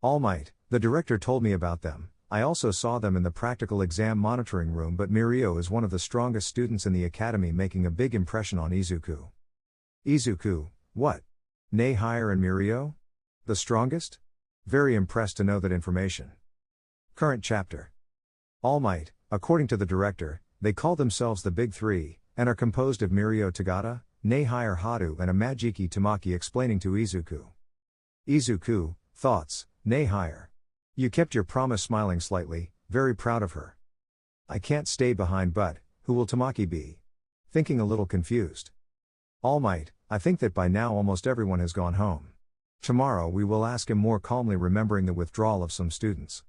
All Might, the director told me about them. I also saw them in the practical exam monitoring room, but Mirio is one of the strongest students in the academy, making a big impression on Izuku. Izuku, what? Nehire and Mirio? The strongest? Very impressed to know that information. Current chapter. All Might, according to the director, they call themselves the Big Three, and are composed of Mirio Tagata, Nehire Haru and a Majiki Tamaki, explaining to Izuku. Izuku, thoughts, Nehire. You kept your promise, smiling slightly, very proud of her. I can't stay behind, but who will Tamaki be? Thinking a little confused. All Might, I think that by now almost everyone has gone home. Tomorrow we will ask him, more calmly, remembering the withdrawal of some students.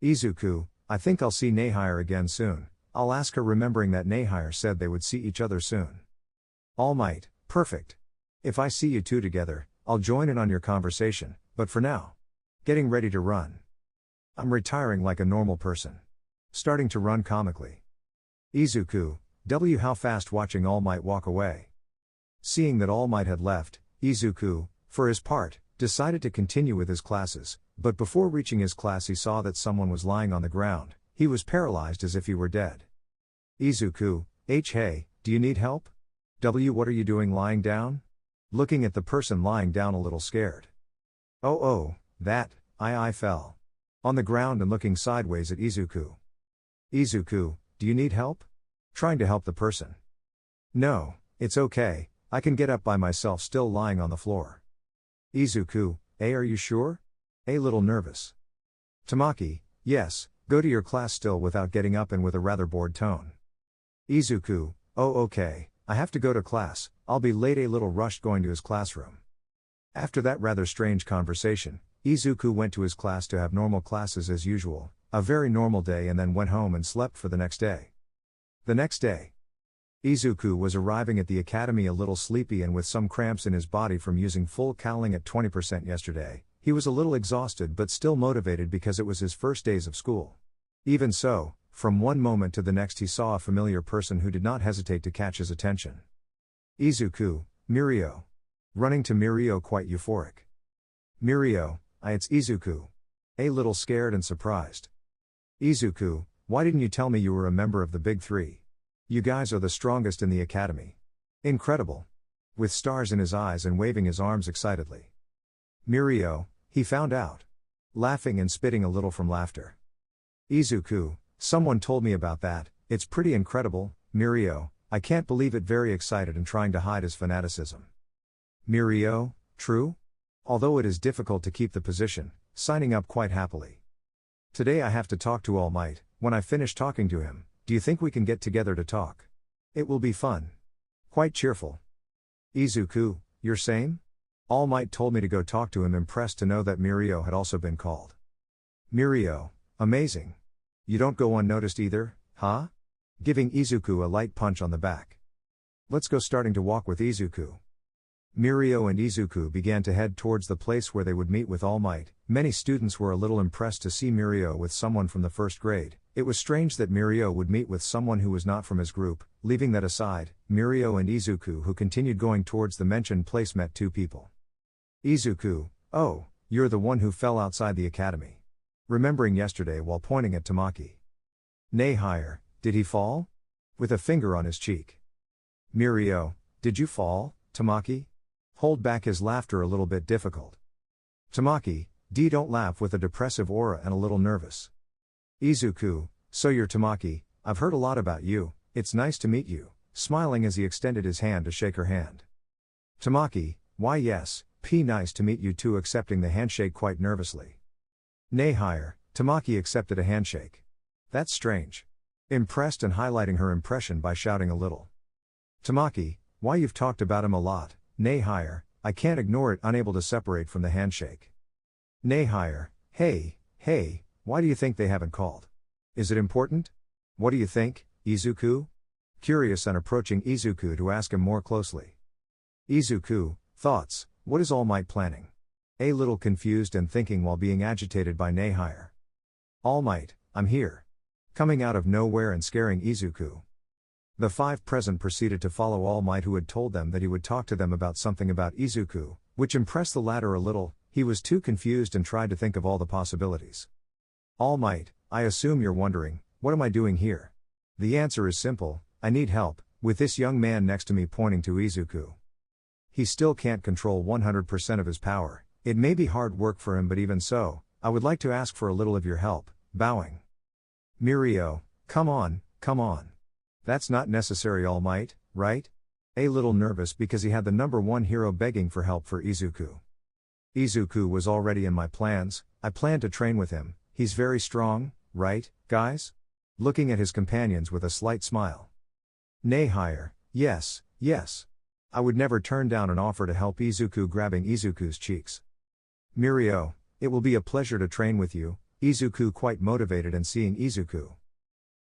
Izuku, I think I'll see Nehire again soon. I'll ask her, remembering that Nehire said they would see each other soon. All Might, perfect. If I see you two together, I'll join in on your conversation, but for now. Getting ready to run. I'm retiring like a normal person. Starting to run comically. Izuku, how fast, watching All Might walk away. Seeing that All Might had left, Izuku, for his part, decided to continue with his classes, but before reaching his class he saw that someone was lying on the ground. He was paralyzed as if he were dead. Izuku, hey, do you need help? What are you doing lying down? Looking at the person lying down, a little scared. Oh, that, I fell. On the ground and looking sideways at Izuku. Izuku, do you need help? Trying to help the person. No, it's okay, I can get up by myself, still lying on the floor. Izuku, are you sure? A little nervous. Tamaki, yes, go to your class still, without getting up and with a rather bored tone. Izuku, oh okay, I have to go to class, I'll be late, a little rushed, going to his classroom. After that rather strange conversation, Izuku went to his class to have normal classes as usual, a very normal day, and then went home and slept for the next day. The next day, Izuku was arriving at the academy a little sleepy and with some cramps in his body from using full cowling at 20% yesterday. He was a little exhausted but still motivated because it was his first days of school. Even so, from one moment to the next he saw a familiar person who did not hesitate to catch his attention. Izuku, Mirio. Running to Mirio, quite euphoric. Mirio, it's Izuku. A little scared and surprised. Izuku, why didn't you tell me you were a member of the Big Three? You guys are the strongest in the academy. Incredible. With stars in his eyes and waving his arms excitedly. Mirio, he found out. Laughing and spitting a little from laughter. Izuku, someone told me about that, it's pretty incredible. Mirio, I can't believe it, very excited and trying to hide his fanaticism. Mirio, true? Although it is difficult to keep the position, signing up quite happily. Today I have to talk to All Might. When I finish talking to him, do you think we can get together to talk? It will be fun. Quite cheerful. Izuku, you're same? All Might told me to go talk to him, impressed to know that Mirio had also been called. Mirio, amazing. You don't go unnoticed either, huh? Giving Izuku a light punch on the back. Let's go, starting to walk with Izuku. Mirio and Izuku began to head towards the place where they would meet with All Might. Many students were a little impressed to see Mirio with someone from the first grade. It was strange that Mirio would meet with someone who was not from his group. Leaving that aside, Mirio and Izuku, who continued going towards the mentioned place, met two people. Izuku, oh, you're the one who fell outside the academy. Remembering yesterday while pointing at Tamaki. Nehire, did he fall? With a finger on his cheek. Mirio, did you fall, Tamaki? Hold back his laughter a little bit difficult. Tamaki, don't laugh, with a depressive aura and a little nervous. Izuku, so you're Tamaki, I've heard a lot about you, it's nice to meet you, smiling as he extended his hand to shake her hand. Tamaki, why yes, nice to meet you too, accepting the handshake quite nervously. Nehire, Tamaki accepted a handshake. That's strange. Impressed and highlighting her impression by shouting a little. Tamaki, why, you've talked about him a lot. Nehire, I can't ignore it, unable to separate from the handshake. Nehire, hey, why do you think they haven't called? Is it important? What do you think, Izuku? Curious and approaching Izuku to ask him more closely. Izuku, thoughts, what is All Might planning? A little confused and thinking while being agitated by Nehire. All Might, I'm here. Coming out of nowhere and scaring Izuku. The five present proceeded to follow All Might, who had told them that he would talk to them about something about Izuku, which impressed the latter a little. He was too confused and tried to think of all the possibilities. All Might, I assume you're wondering, what am I doing here? The answer is simple, I need help, with this young man next to me pointing to Izuku. He still can't control 100% of his power. It may be hard work for him, but even so, I would like to ask for a little of your help, bowing. Mirio, come on, come on. That's not necessary, All Might, right? A little nervous because he had the number one hero begging for help for Izuku. Izuku was already in my plans, I planned to train with him, he's very strong, right, guys? Looking at his companions with a slight smile. Nay higher, yes, yes. I would never turn down an offer to help Izuku, grabbing Izuku's cheeks. Mirio, it will be a pleasure to train with you, Izuku quite motivated and seeing Izuku.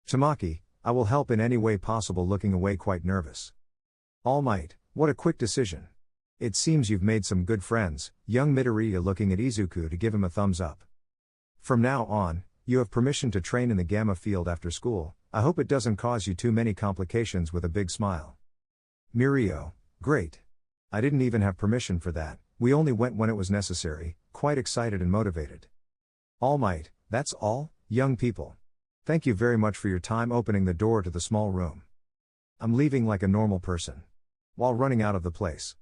Tamaki, I will help in any way possible, looking away quite nervous. All Might, what a quick decision. It seems you've made some good friends, young Midoriya looking at Izuku to give him a thumbs up. From now on, you have permission to train in the Gamma field after school, I hope it doesn't cause you too many complications, with a big smile. Mirio, great. I didn't even have permission for that, we only went when it was necessary, quite excited and motivated. All Might, that's all, young people. Thank you very much for your time opening the door to the small room. I'm leaving like a normal person. While running out of the place.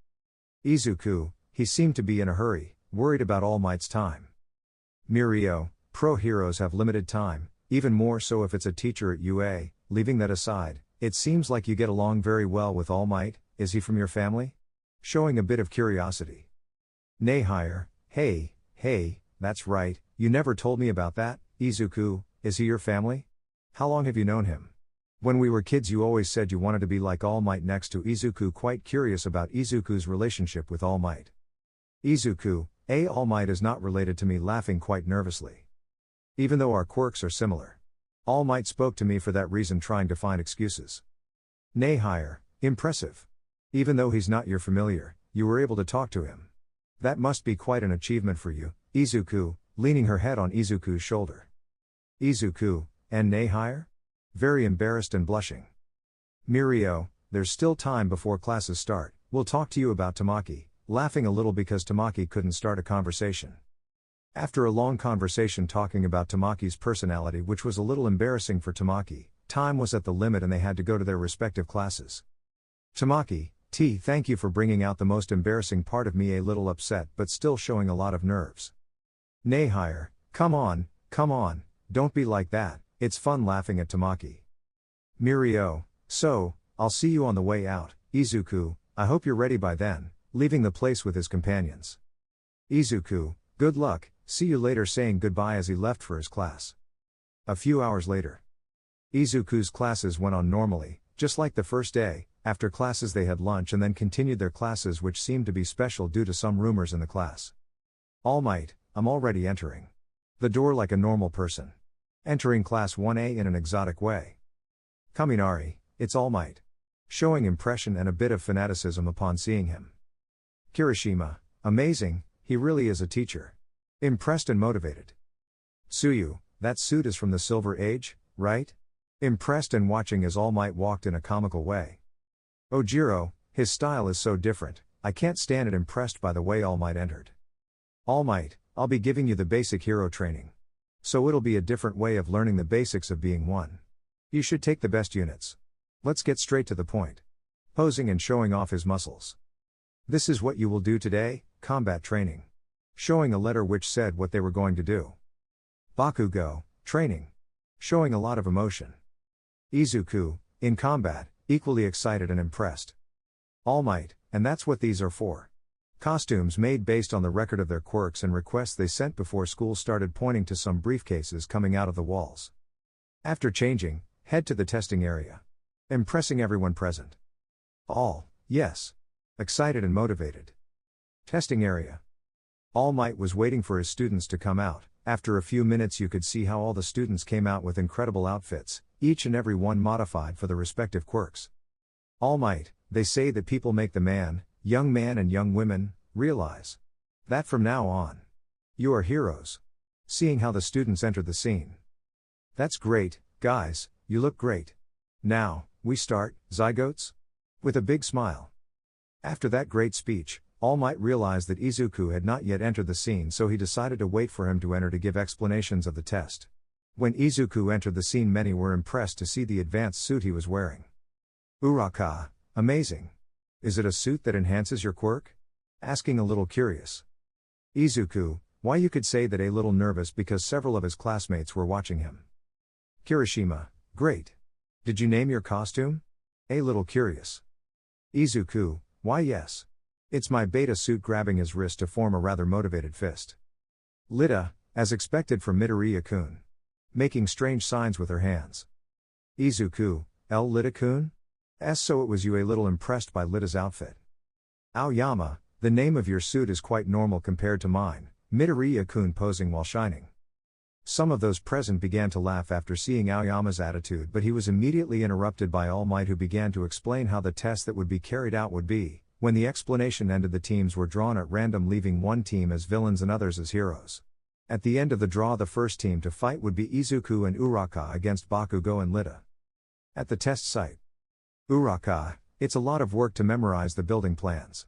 Izuku, he seemed to be in a hurry, worried about All Might's time. Mirio, pro heroes have limited time, even more so if it's a teacher at UA, leaving that aside, it seems like you get along very well with All Might, is he from your family? Showing a bit of curiosity. Nay higher, hey, that's right, you never told me about that, Izuku, is he your family? How long have you known him? When we were kids you always said you wanted to be like All Might. Next to Izuku, quite curious about Izuku's relationship with All Might. Izuku, All Might is not related to me, laughing quite nervously. Even though our quirks are similar. All Might spoke to me for that reason, trying to find excuses. Nay higher, impressive. Even though he's not your familiar, you were able to talk to him. That must be quite an achievement for you, Izuku, leaning her head on Izuku's shoulder. Izuku, and Nay higher? Very embarrassed and blushing. Mirio, there's still time before classes start, we'll talk to you about Tamaki, laughing a little because Tamaki couldn't start a conversation. After a long conversation talking about Tamaki's personality, which was a little embarrassing for Tamaki, time was at the limit and they had to go to their respective classes. Tamaki, thank you for bringing out the most embarrassing part of me, a little upset but still showing a lot of nerves. Nay higher, come on, don't be like that, it's fun, laughing at Tamaki. Mirio, so, I'll see you on the way out, Izuku, I hope you're ready by then, leaving the place with his companions. Izuku, good luck, see you later, saying goodbye as he left for his class. A few hours later. Izuku's classes went on normally, just like the first day. After classes they had lunch and then continued their classes, which seemed to be special due to some rumors in the class. All Might, I'm already entering the door like a normal person. Entering class 1A in an exotic way. Kaminari, it's All Might. Showing impression and a bit of fanaticism upon seeing him. Kirishima, amazing, he really is a teacher. Impressed and motivated. Tsuyu, that suit is from the Silver Age, right? Impressed and watching as All Might walked in a comical way. Ojiro, his style is so different, I can't stand it. Impressed by the way All Might entered. All Might, I'll be giving you the basic hero training. So it'll be a different way of learning the basics of being one. You should take the best units. Let's get straight to the point. Posing and showing off his muscles. This is what you will do today, combat training. Showing a letter which said what they were going to do. Bakugo, training. Showing a lot of emotion. Izuku, in combat, equally excited and impressed. All Might, and that's what these are for. Costumes made based on the record of their quirks and requests they sent before school started, pointing to some briefcases coming out of the walls. After changing, head to the testing area. Impressing everyone present. All, yes. Excited and motivated. Testing area. All Might was waiting for his students to come out. After a few minutes you could see how all the students came out with incredible outfits, each and every one modified for the respective quirks. All Might, they say that people make the man, young man and young women, realize that from now on, you are heroes. Seeing how the students entered the scene. That's great, guys, you look great. Now, we start, zygotes? With a big smile. After that great speech, All Might realized that Izuku had not yet entered the scene, so he decided to wait for him to enter to give explanations of the test. When Izuku entered the scene, many were impressed to see the advanced suit he was wearing. Uraka, amazing. Is it a suit that enhances your quirk? Asking a little curious. Izuku, why you could say that a little nervous because several of his classmates were watching him. Kirishima, great. Did you name your costume? A little curious. Izuku, why yes. It's my beta suit, grabbing his wrist to form a rather motivated fist. Lita, as expected from Midoriya-kun. Making strange signs with her hands. Izuku, L. Lita-kun? So it was you. A little impressed by Lita's outfit. Aoyama, the name of your suit is quite normal compared to mine, Midoriya-kun posing while shining. Some of those present began to laugh after seeing Aoyama's attitude, but he was immediately interrupted by All Might, who began to explain how the test that would be carried out would be. When the explanation ended, the teams were drawn at random, leaving one team as villains and others as heroes. At the end of the draw, the first team to fight would be Izuku and Uraka against Bakugo and Lita. At the test site. Uraka, it's a lot of work to memorize the building plans.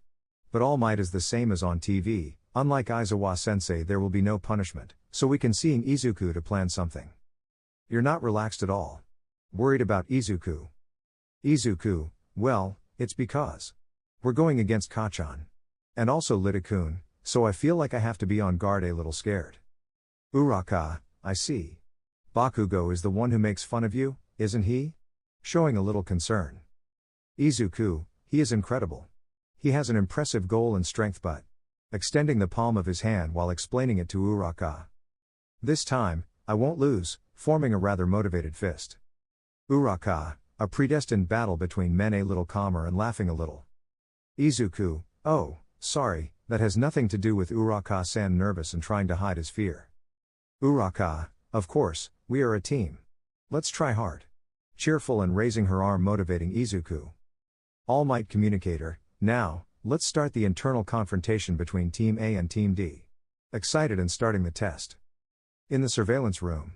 But All Might is the same as on TV, unlike Aizawa-sensei there will be no punishment, so we can seeing Izuku to plan something. You're not relaxed at all. Worried about Izuku? Izuku, well, it's because we're going against Kacchan. And also Lita-kun, so I feel like I have to be on guard, a little scared. Uraka, I see. Bakugo is the one who makes fun of you, isn't he? Showing a little concern. Izuku, he is incredible. He has an impressive goal and strength, but extending the palm of his hand while explaining it to Uraka. This time, I won't lose, forming a rather motivated fist. Uraka, a predestined battle between men, a little calmer and laughing a little. Izuku, oh, sorry, that has nothing to do with Uraka-san, nervous and trying to hide his fear. Uraka, of course, we are a team. Let's try hard. Cheerful and raising her arm, motivating Izuku. All Might communicator, now, let's start the internal confrontation between Team A and Team D. Excited and starting the test. In the surveillance room.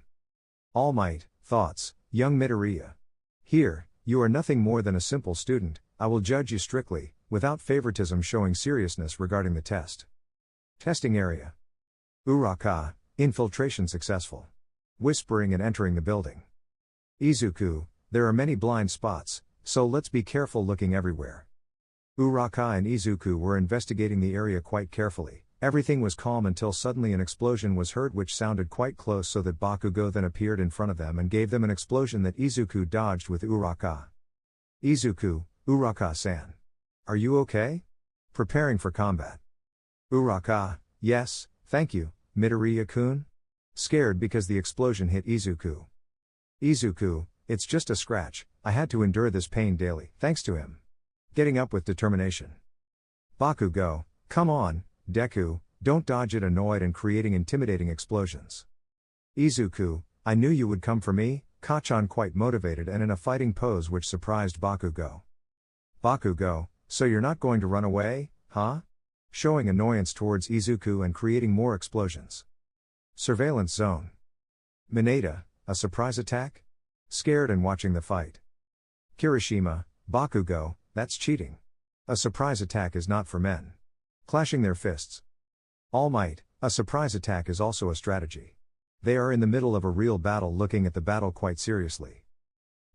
All Might, thoughts, young Midoriya. Here, you are nothing more than a simple student, I will judge you strictly, without favoritism, showing seriousness regarding the test. Testing area. Uraka, infiltration successful. Whispering and entering the building. Izuku, there are many blind spots, so let's be careful looking everywhere. Uraka and Izuku were investigating the area quite carefully. Everything was calm until suddenly an explosion was heard which sounded quite close, so that Bakugo then appeared in front of them and gave them an explosion that Izuku dodged with Uraka. Izuku, Uraka-san. Are you okay? Preparing for combat. Uraka, yes, thank you, Midoriya-kun? Scared because the explosion hit Izuku. Izuku, it's just a scratch, I had to endure this pain daily, thanks to him. Getting up with determination. Bakugo, come on, Deku, don't dodge it, annoyed and creating intimidating explosions. Izuku, I knew you would come for me, Kacchan, quite motivated and in a fighting pose which surprised Bakugo. Bakugo, so you're not going to run away, huh? Showing annoyance towards Izuku and creating more explosions. Surveillance zone. Mineta, a surprise attack? Scared and watching the fight. Kirishima, Bakugo, that's cheating. A surprise attack is not for men. Clashing their fists. All Might, a surprise attack is also a strategy. They are in the middle of a real battle, looking at the battle quite seriously.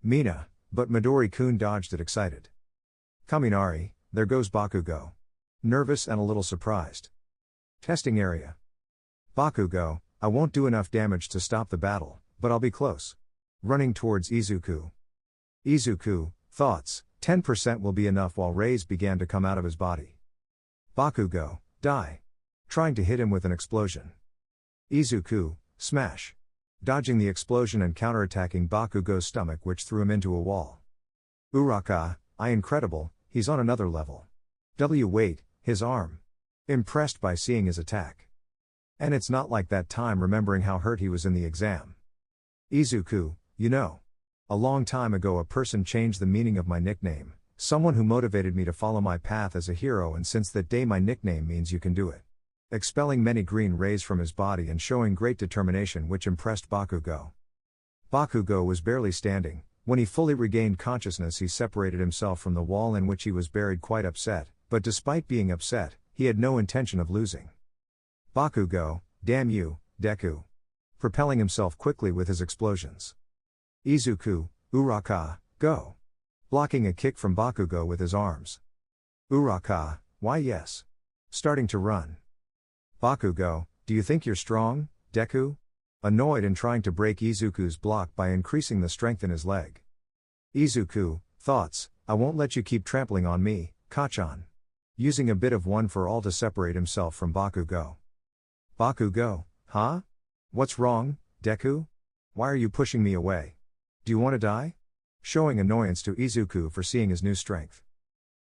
Mina, but Midori-kun dodged it, excited. Kaminari, there goes Bakugo. Nervous and a little surprised. Testing area. Bakugo, I won't do enough damage to stop the battle, but I'll be close. Running towards Izuku. Izuku, thoughts, 10% will be enough, while rays began to come out of his body. Bakugo, die. Trying to hit him with an explosion. Izuku, smash. Dodging the explosion and counterattacking Bakugo's stomach, which threw him into a wall. Uraka, incredible, he's on another level. Wait, his arm. Impressed by seeing his attack. And it's not like that time, remembering how hurt he was in the exam. Izuku, you know. A long time ago a person changed the meaning of my nickname, someone who motivated me to follow my path as a hero, and since that day my nickname means you can do it. Expelling many green rays from his body and showing great determination, which impressed Bakugo. Bakugo was barely standing. When he fully regained consciousness, he separated himself from the wall in which he was buried, quite upset, but despite being upset, He had no intention of losing. Bakugo, damn you, deku. Propelling himself quickly with his explosions. Izuku, Uraka, go. Blocking a kick from Bakugo with his arms. Uraka, why yes. Starting to run. Bakugo, do you think you're strong, deku? Annoyed and trying to break Izuku's block by increasing the strength in his leg. Izuku, thoughts, I won't let you keep trampling on me, Kachan. Using a bit of one for all to separate himself from Bakugo. Bakugo, huh? What's wrong, deku? Why are you pushing me away? Do you want to die? Showing annoyance to Izuku for seeing his new strength.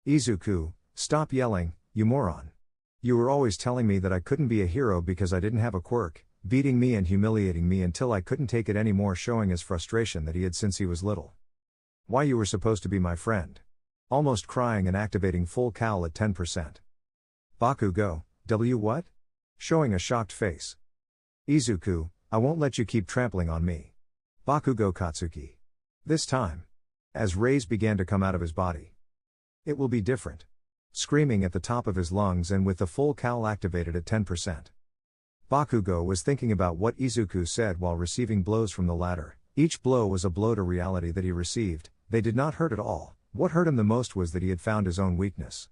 Izuku, stop yelling, you moron. You were always telling me that I couldn't be a hero because I didn't have a quirk, beating me and humiliating me until I couldn't take it anymore, showing his frustration that he had since he was little. Why you were supposed to be my friend. Almost crying and activating full cowl at 10%. Bakugo, what? Showing a shocked face. Izuku, I won't let you keep trampling on me. Bakugo Katsuki. This time. As rays began to come out of his body. It will be different. Screaming at the top of his lungs and with the full cowl activated at 10%. Bakugo was thinking about what Izuku said while receiving blows from the ladder. Each blow was a blow to reality that he received. They did not hurt at all. What hurt him the most was that he had found his own weakness.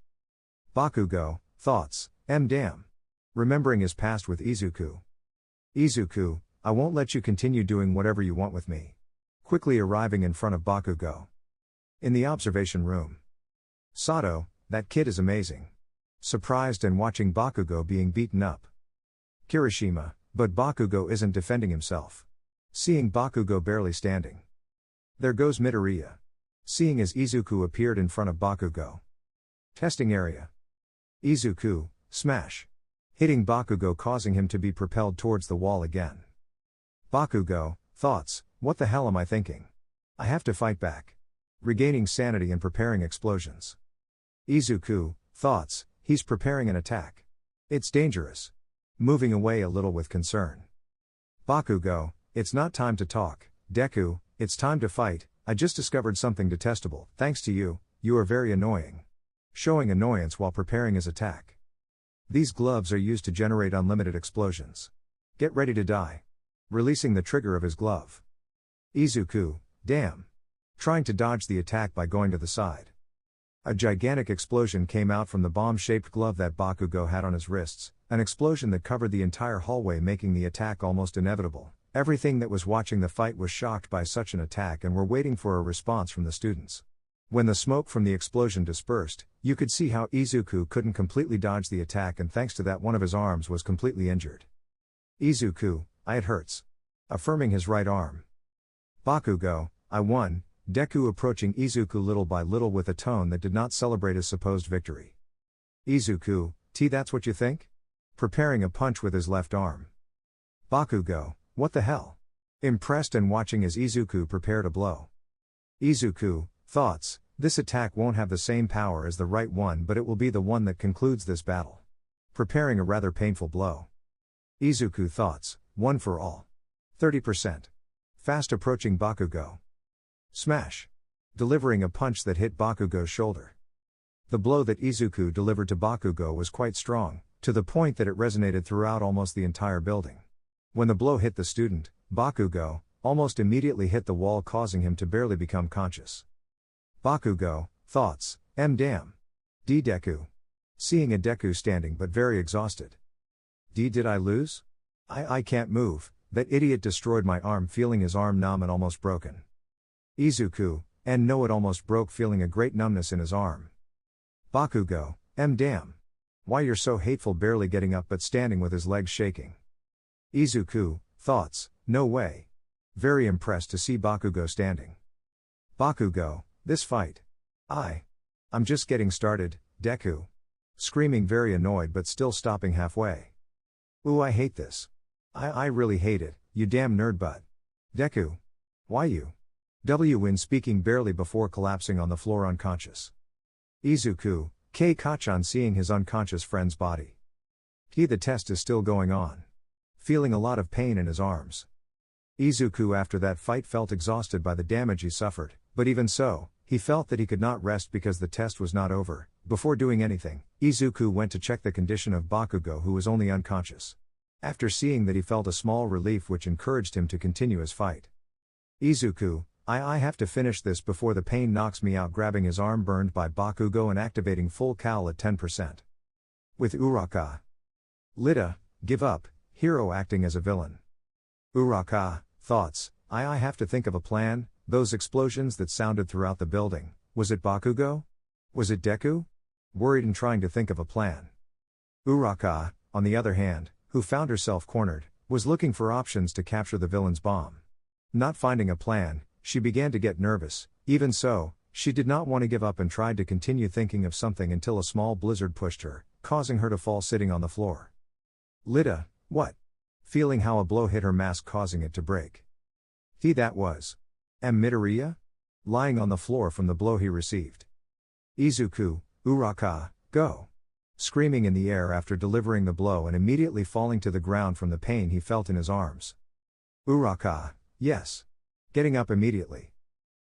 Bakugo, thoughts, damn. Remembering his past with Izuku. Izuku, I won't let you continue doing whatever you want with me. Quickly arriving in front of Bakugo. In the observation room. Sato, that kid is amazing. Surprised and watching Bakugo being beaten up. Kirishima, but Bakugo isn't defending himself. Seeing Bakugo barely standing. There goes Midoriya. Seeing as Izuku appeared in front of Bakugo. Testing area. Izuku, smash. Hitting Bakugo, causing him to be propelled towards the wall again. Bakugo, thoughts, what the hell am I thinking? I have to fight back. Regaining sanity and preparing explosions. Izuku, thoughts, he's preparing an attack. It's dangerous. Moving away a little with concern. Bakugo, it's not time to talk, deku, it's time to fight. I just discovered something detestable. Thanks to you, you are very annoying. Showing annoyance while preparing his attack. These gloves are used to generate unlimited explosions. Get ready to die. Releasing the trigger of his glove. Izuku, damn. Trying to dodge the attack by going to the side. A gigantic explosion came out from the bomb-shaped glove that Bakugo had on his wrists, an explosion that covered the entire hallway, making the attack almost inevitable. Everything that was watching the fight was shocked by such an attack and were waiting for a response from the students. When the smoke from the explosion dispersed, you could see how Izuku couldn't completely dodge the attack, and thanks to that one of his arms was completely injured. Izuku, it hurts. Affirming his right arm. Bakugo, I won. Deku approaching Izuku little by little with a tone that did not celebrate his supposed victory. Izuku, that's what you think? Preparing a punch with his left arm. Bakugo, what the hell? Impressed and watching as Izuku prepared a blow. Izuku, thoughts, this attack won't have the same power as the right one, but it will be the one that concludes this battle. Preparing a rather painful blow. Izuku, thoughts, one for all. 30%. Fast approaching Bakugo. Smash. Delivering a punch that hit Bakugo's shoulder. The blow that Izuku delivered to Bakugo was quite strong, to the point that it resonated throughout almost the entire building. When the blow hit the student, Bakugo almost immediately hit the wall, causing him to barely become conscious. Bakugo, thoughts, damn. Deku. Seeing a Deku standing but very exhausted. Did I lose? I can't move, that idiot destroyed my arm, feeling his arm numb and almost broken. Izuku, no, it almost broke, feeling a great numbness in his arm. Bakugo, damn. Why you're so hateful, barely getting up but standing with his legs shaking. Izuku, thoughts, no way. Very impressed to see Bakugo standing. Bakugo, this fight. I'm just getting started, Deku. Screaming, very annoyed but still stopping halfway. Ooh, I hate this. I really hate it, you damn nerd butt. Deku. Why you? Win speaking barely before collapsing on the floor unconscious. Izuku, Kachan seeing his unconscious friend's body. The test is still going on. Feeling a lot of pain in his arms. Izuku after that fight felt exhausted by the damage he suffered, but even so, he felt that he could not rest because the test was not over. Before doing anything, Izuku went to check the condition of Bakugo, who was only unconscious. After seeing that, he felt a small relief which encouraged him to continue his fight. Izuku, I have to finish this before the pain knocks me out, grabbing his arm burned by Bakugo and activating full cowl at 10%. With Uraka. Lita, give up, hero acting as a villain. Uraka, thoughts, I have to think of a plan. Those explosions that sounded throughout the building, was it Bakugo? Was it Deku? Worried and trying to think of a plan. Uraka, on the other hand, who found herself cornered, was looking for options to capture the villain's bomb. Not finding a plan, she began to get nervous. Even so, she did not want to give up and tried to continue thinking of something until a small blizzard pushed her, causing her to fall sitting on the floor. Lita, what? Feeling how a blow hit her mask, causing it to break. That was Midoriya? Lying on the floor from the blow he received. Izuku, Uraka, go! Screaming in the air after delivering the blow and immediately falling to the ground from the pain he felt in his arms. Uraka, yes. Getting up immediately.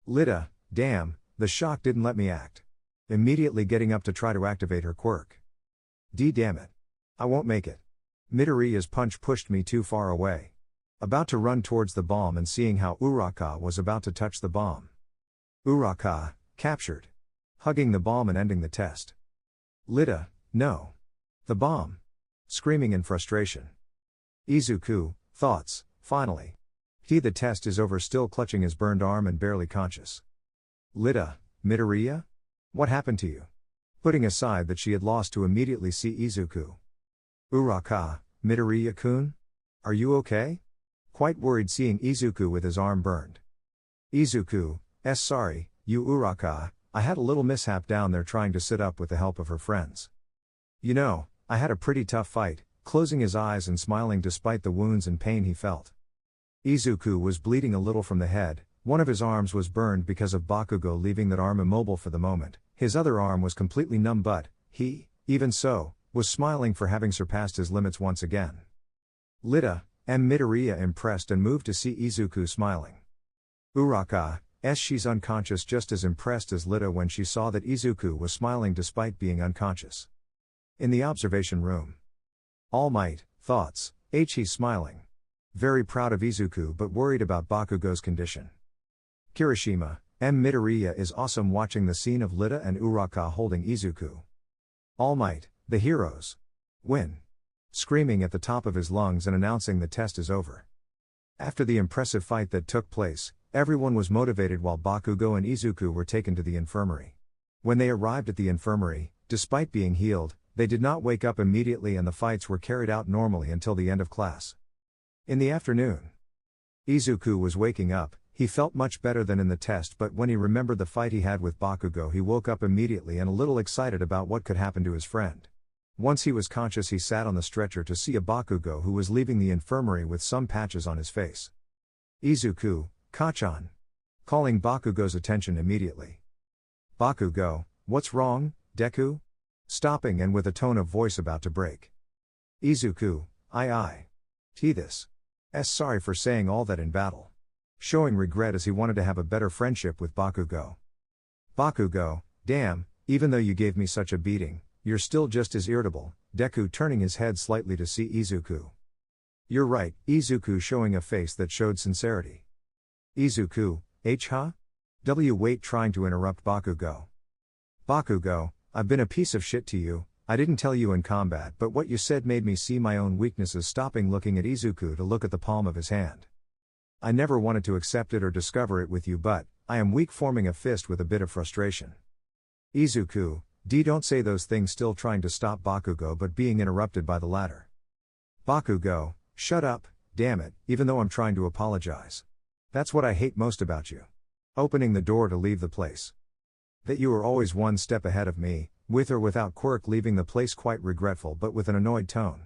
Lita, damn, the shock didn't let me act. Immediately getting up to try to activate her quirk. Damn it. I won't make it. Midoriya's punch pushed me too far away. About to run towards the bomb and seeing how Uraka was about to touch the bomb. Uraka, captured. Hugging the bomb and ending the test. Lita, no. The bomb. Screaming in frustration. Izuku, thoughts, finally. The test is over, still clutching his burned arm and barely conscious. Lita, Midoriya? What happened to you? Putting aside that she had lost to immediately see Izuku. Uraka, Midoriya-kun? Are you okay? Quite worried seeing Izuku with his arm burned. Izuku, sorry, you Uraka, I had a little mishap down there trying to sit up with the help of her friends. You know, I had a pretty tough fight, closing his eyes and smiling despite the wounds and pain he felt. Izuku was bleeding a little from the head, one of his arms was burned because of Bakugo leaving that arm immobile for the moment, his other arm was completely numb, but he, even so, was smiling for having surpassed his limits once again. Lita, Midoriya impressed and moved to see Izuku smiling. Uraka, she's unconscious, just as impressed as Lita when she saw that Izuku was smiling despite being unconscious. In the observation room. All Might, thoughts, he's smiling. Very proud of Izuku but worried about Bakugo's condition. Kirishima, Midoriya is awesome watching the scene of Lita and Uraka holding Izuku. All Might, the heroes. Win. Screaming at the top of his lungs and announcing the test is over. After the impressive fight that took place, everyone was motivated while Bakugo and Izuku were taken to the infirmary. When they arrived at the infirmary, despite being healed, they did not wake up immediately and the fights were carried out normally until the end of class. In the afternoon, Izuku was waking up. He felt much better than in the test, but when he remembered the fight he had with Bakugo, he woke up immediately and a little excited about what could happen to his friend. Once he was conscious, he sat on the stretcher to see a Bakugo who was leaving the infirmary with some patches on his face. Izuku, Kachan. Calling Bakugo's attention immediately. Bakugo, what's wrong, Deku? Stopping and with a tone of voice about to break. Izuku, this. Sorry for saying all that in battle. Showing regret as he wanted to have a better friendship with Bakugo. Bakugo, damn, even though you gave me such a beating, you're still just as irritable. Deku turning his head slightly to see Izuku. You're right, Izuku showing a face that showed sincerity. Izuku, wait, trying to interrupt Bakugo. Bakugo, I've been a piece of shit to you. I didn't tell you in combat, but what you said made me see my own weaknesses. Stopping, looking at Izuku to look at the palm of his hand. I never wanted to accept it or discover it with you, but I am weak, forming a fist with a bit of frustration. Izuku, don't say those things, still trying to stop Bakugo but being interrupted by the latter. Bakugo, shut up, damn it, even though I'm trying to apologize. That's what I hate most about you. Opening the door to leave the place. That you are always one step ahead of me, with or without quirk, leaving the place quite regretful but with an annoyed tone.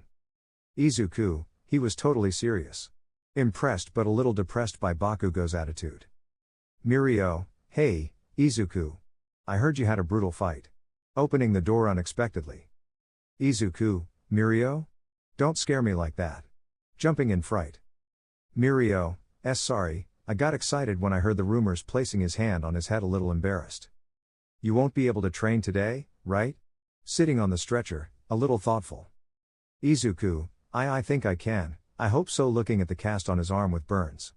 Izuku, he was totally serious. Impressed but a little depressed by Bakugo's attitude. Mirio, hey, Izuku. I heard you had a brutal fight. Opening the door unexpectedly. Izuku, Mirio? Don't scare me like that. Jumping in fright. Mirio, sorry, I got excited when I heard the rumors, placing his hand on his head a little embarrassed. You won't be able to train today? right? Sitting on the stretcher, a little thoughtful. Izuku, I think I can, I hope so, looking at the cast on his arm with burns.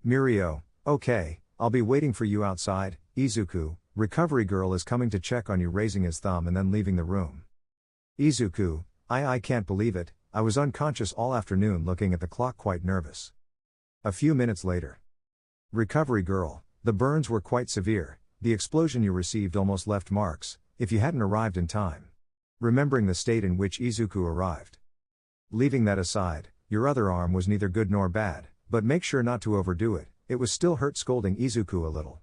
Mirio, okay, I'll be waiting for you outside. Izuku, recovery girl is coming to check on you, raising his thumb and then leaving the room. Izuku, I can't believe it, I was unconscious all afternoon, looking at the clock quite nervous. A few minutes later. Recovery girl, the burns were quite severe, the explosion you received almost left marks, if you hadn't arrived in time. Remembering the state in which Izuku arrived. Leaving that aside, your other arm was neither good nor bad, but make sure not to overdo it, it was still hurt, scolding Izuku a little.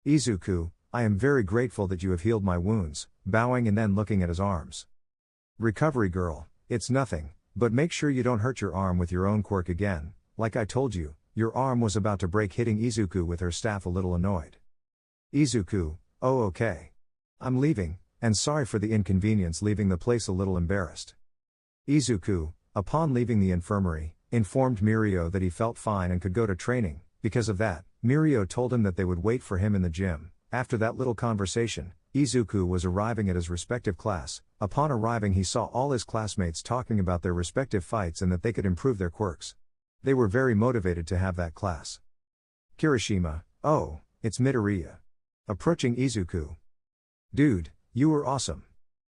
Izuku, I am very grateful that you have healed my wounds, bowing and then looking at his arms. Recovery girl, it's nothing, but make sure you don't hurt your arm with your own quirk again, like I told you, your arm was about to break, hitting Izuku with her staff, a little annoyed. Izuku, oh okay. I'm leaving, and sorry for the inconvenience, leaving the place a little embarrassed. Izuku, upon leaving the infirmary, informed Mirio that he felt fine and could go to training. Because of that, Mirio told him that they would wait for him in the gym. After that little conversation, Izuku was arriving at his respective class. Upon arriving, he saw all his classmates talking about their respective fights and that they could improve their quirks. They were very motivated to have that class. Kirishima, oh, it's Midoriya. Approaching Izuku. Dude, you were awesome.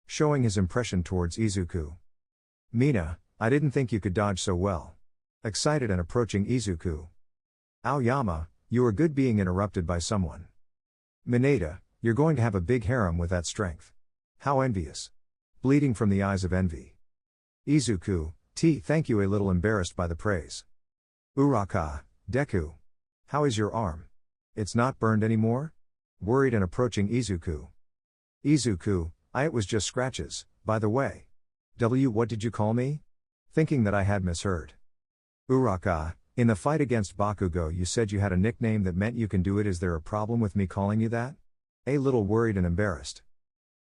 Showing his impression towards Izuku. Mina, I didn't think you could dodge so well. Excited and approaching Izuku. Aoyama, you are good, being interrupted by someone. Mineta, you're going to have a big harem with that strength. How envious. Bleeding from the eyes of envy. Izuku, thank you, a little embarrassed by the praise. Uraka, Deku. How is your arm? It's not burned anymore? Worried and approaching Izuku. Izuku, it was just scratches, by the way. What did you call me? Thinking that I had misheard. Uraka, in the fight against Bakugo you said you had a nickname that meant you can do it, is there a problem with me calling you that? A little worried and embarrassed.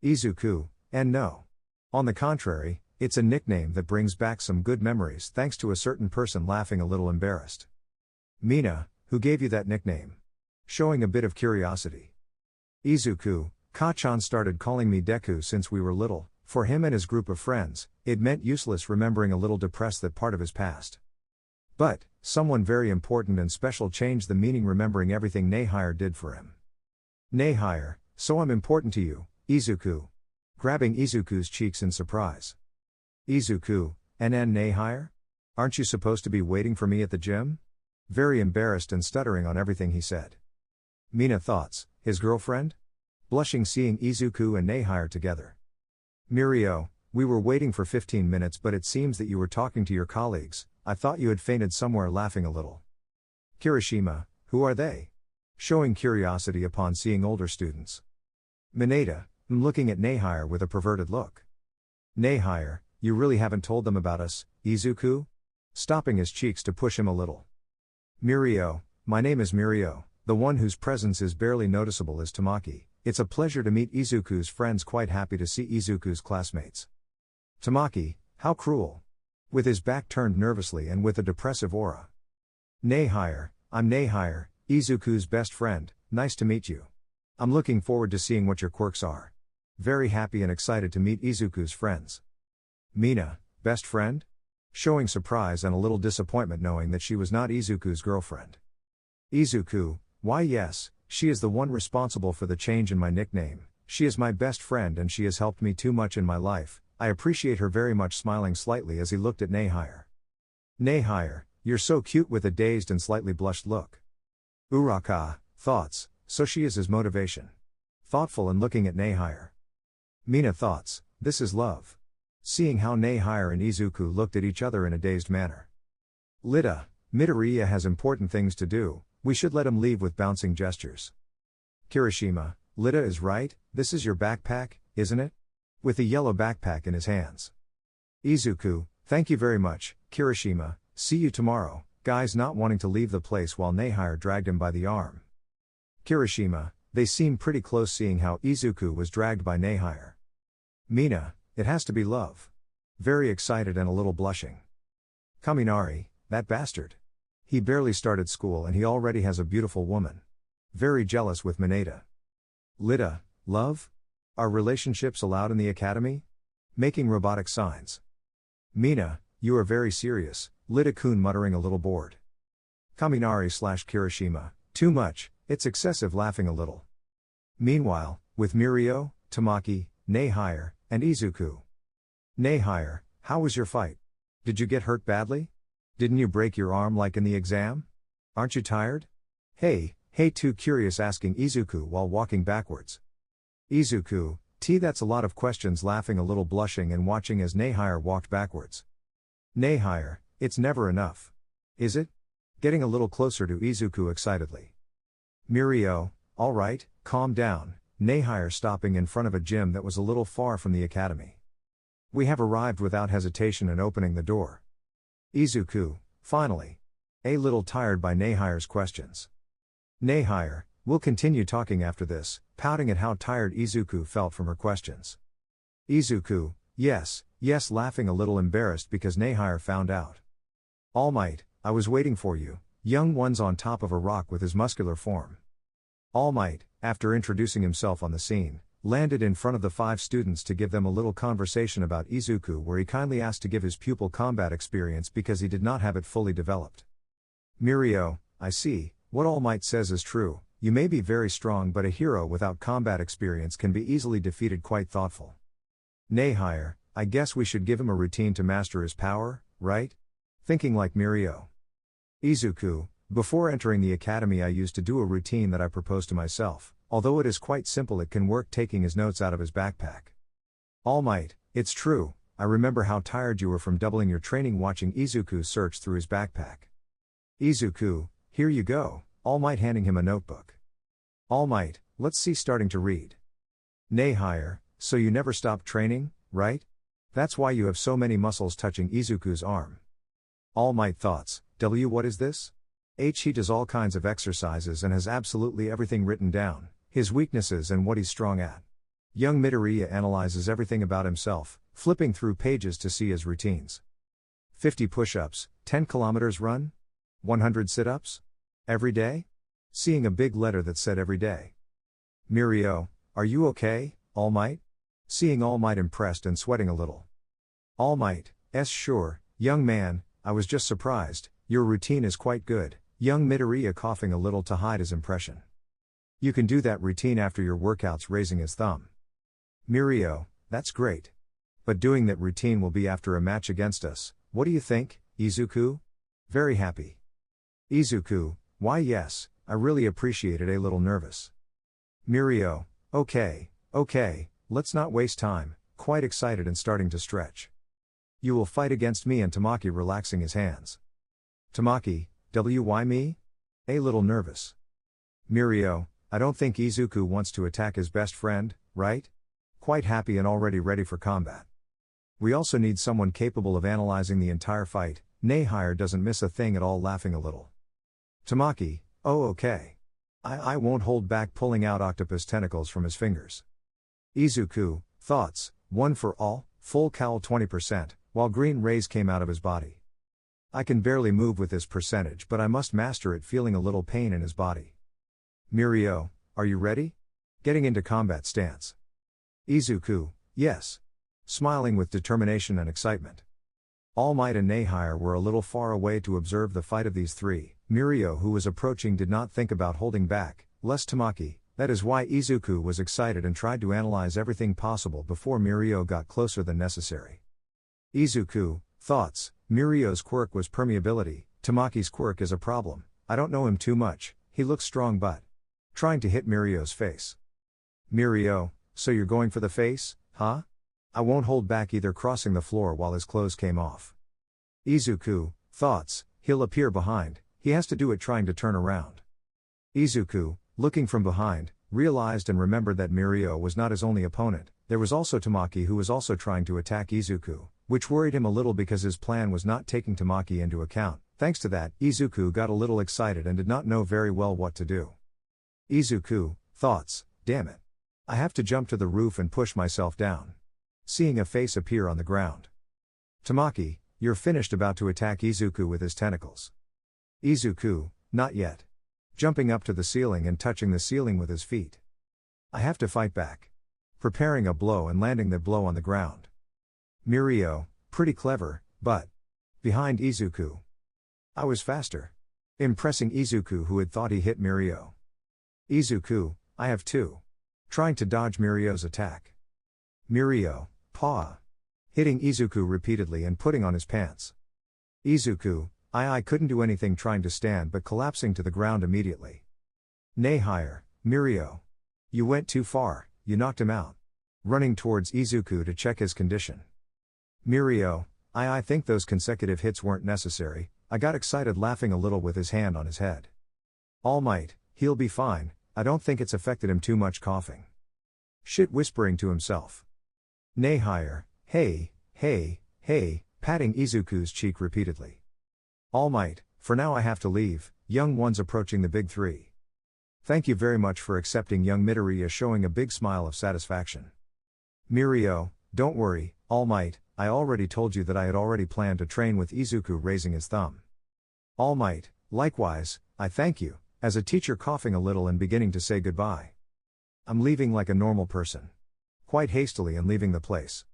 Izuku, and no. On the contrary, it's a nickname that brings back some good memories thanks to a certain person, laughing a little embarrassed. Mina, who gave you that nickname? Showing a bit of curiosity. Izuku, Kachan started calling me Deku since we were little. For him and his group of friends, it meant useless, remembering a little depressed that part of his past. But, someone very important and special changed the meaning, remembering everything Nehire did for him. Nehire, so I'm important to you, Izuku. Grabbing Izuku's cheeks in surprise. Izuku, Nehire? Aren't you supposed to be waiting for me at the gym? Very embarrassed and stuttering on everything he said. Mina thoughts, his girlfriend? Blushing seeing Izuku and Nehire together. Mirio, we were waiting for 15 minutes, but it seems that you were talking to your colleagues. I thought you had fainted somewhere, laughing a little. Kirishima, who are they? Showing curiosity upon seeing older students. Mineta, looking at Nehire with a perverted look. Nehire, you really haven't told them about us, Izuku? Stopping his cheeks to push him a little. Mirio, my name is Mirio, the one whose presence is barely noticeable is Tamaki. It's a pleasure to meet Izuku's friends, quite happy to see Izuku's classmates. Tamaki, how cruel. With his back turned nervously and with a depressive aura. Nehire, I'm Nehire, Izuku's best friend, nice to meet you. I'm looking forward to seeing what your quirks are. Very happy and excited to meet Izuku's friends. Mina, best friend? Showing surprise and a little disappointment knowing that she was not Izuku's girlfriend. Izuku, why yes, she is the one responsible for the change in my nickname. She is my best friend and she has helped me too much in my life. I appreciate her very much, smiling slightly as he looked at Nehire. Nehire, you're so cute, with a dazed and slightly blushed look. Uraka, thoughts, so she is his motivation. Thoughtful and looking at Nehire. Mina thoughts, this is love. Seeing how Nehire and Izuku looked at each other in a dazed manner. Lita, Midoriya has important things to do, we should let him leave, with bouncing gestures. Kirishima, Lita is right, this is your backpack, isn't it? With a yellow backpack in his hands. Izuku, thank you very much, Kirishima, see you tomorrow, guys, not wanting to leave the place while Nehire dragged him by the arm. Kirishima, they seem pretty close, seeing how Izuku was dragged by Nehire. Mina, it has to be love. Very excited and a little blushing. Kaminari, that bastard. He barely started school and he already has a beautiful woman. Very jealous with Mineta. Lita, love? Are relationships allowed in the academy? Making robotic signs. Mina, you are very serious, Lita-kun muttering a little bored. Kaminari/Kirishima, too much, it's excessive laughing a little. Meanwhile, with Mirio, Tamaki, Nehire, and Izuku. Nehire, how was your fight? Did you get hurt badly? Didn't you break your arm like in the exam? Aren't you tired? Hey, too curious asking Izuku while walking backwards. Izuku, that's a lot of questions laughing a little blushing and watching as Nehire walked backwards. Nehire, it's never enough. Is it? Getting a little closer to Izuku excitedly. Mirio, alright, calm down, Nehire stopping in front of a gym that was a little far from the academy. We have arrived without hesitation and opening the door. Izuku, finally. A little tired by Nehire's questions. Nehire, we'll continue talking after this, pouting at how tired Izuku felt from her questions. Izuku, yes, laughing a little embarrassed because Nehire found out. All Might, I was waiting for you, young one's on top of a rock with his muscular form. All Might, after introducing himself on the scene, landed in front of the 5 students to give them a little conversation about Izuku where he kindly asked to give his pupil combat experience because he did not have it fully developed. Mirio, I see, what All Might says is true, you may be very strong but a hero without combat experience can be easily defeated. Quite thoughtful. Nehire, I guess we should give him a routine to master his power, right? Thinking like Mirio. Izuku, before entering the academy I used to do a routine that I proposed to myself, although it is quite simple it can work taking his notes out of his backpack. All Might, it's true, I remember how tired you were from doubling your training watching Izuku search through his backpack. Izuku, here you go, All Might handing him a notebook. All Might, let's see starting to read. Nehire, so you never stopped training, right? That's why you have so many muscles touching Izuku's arm. All Might thoughts, what is this? He does all kinds of exercises and has absolutely everything written down, his weaknesses and what he's strong at. Young Midoriya analyzes everything about himself, flipping through pages to see his routines. 50 push-ups, 10 kilometers run? 100 sit-ups? Every day? Seeing a big letter that said every day. Mirio, are you okay, All Might? Seeing All Might impressed and sweating a little. All Might, sure, young man, I was just surprised, your routine is quite good, young Midoriya coughing a little to hide his impression. You can do that routine after your workouts raising his thumb. Mirio, that's great. But doing that routine will be after a match against us, what do you think, Izuku? Very happy. Izuku, why yes, I really appreciate it. A little nervous. Mirio, okay, let's not waste time, quite excited and starting to stretch. You will fight against me and Tamaki relaxing his hands. Tamaki, why me? A little nervous. Mirio, I don't think Izuku wants to attack his best friend, right? Quite happy and already ready for combat. We also need someone capable of analyzing the entire fight, Nehire doesn't miss a thing at all laughing a little. Tamaki, oh okay. I won't hold back pulling out octopus tentacles from his fingers. Izuku, thoughts, one for all, full cowl 20%, while green rays came out of his body. I can barely move with this percentage but I must master it feeling a little pain in his body. Mirio, are you ready? Getting into combat stance. Izuku, yes. Smiling with determination and excitement. All Might and Nehire were a little far away to observe the fight of these three. Mirio who was approaching did not think about holding back, lest Tamaki, that is why Izuku was excited and tried to analyze everything possible before Mirio got closer than necessary. Izuku, thoughts, Mirio's quirk was permeability, Tamaki's quirk is a problem, I don't know him too much, he looks strong but. Trying to hit Mirio's face. Mirio, so you're going for the face, huh? I won't hold back either crossing the floor while his clothes came off. Izuku, thoughts, he'll appear behind, he has to do it trying to turn around. Izuku, looking from behind, realized and remembered that Mirio was not his only opponent, there was also Tamaki who was also trying to attack Izuku, which worried him a little because his plan was not taking Tamaki into account. Thanks to that, Izuku got a little excited and did not know very well what to do. Izuku, thoughts, damn it. I have to jump to the roof and push myself down. Seeing a face appear on the ground. Tamaki, you're finished about to attack Izuku with his tentacles. Izuku, not yet. Jumping up to the ceiling and touching the ceiling with his feet. I have to fight back. preparing a blow and landing the blow on the ground. Mirio, pretty clever, but behind Izuku. I was faster. Impressing Izuku, who had thought he hit Mirio. Izuku, I have two. Trying to dodge Mirio's attack. Mirio, paw. Hitting Izuku repeatedly and putting on his pants. Izuku, I couldn't do anything trying to stand but collapsing to the ground immediately. Nay higher, Mirio. You went too far, you knocked him out. Running towards Izuku to check his condition. Mirio, I think those consecutive hits weren't necessary. I got excited, laughing a little with his hand on his head. All Might, he'll be fine, I don't think it's affected him too much, coughing. Shit, whispering to himself. Nay higher, hey, patting Izuku's cheek repeatedly. All Might, for now I have to leave, young ones approaching the big three. Thank you very much for accepting, young Midoriya, showing a big smile of satisfaction. Mirio, don't worry, All Might, I already told you that I had already planned to train with Izuku, raising his thumb. All Might, likewise, I thank you, as a teacher, coughing a little and beginning to say goodbye. I'm leaving like a normal person. Quite hastily and leaving the place.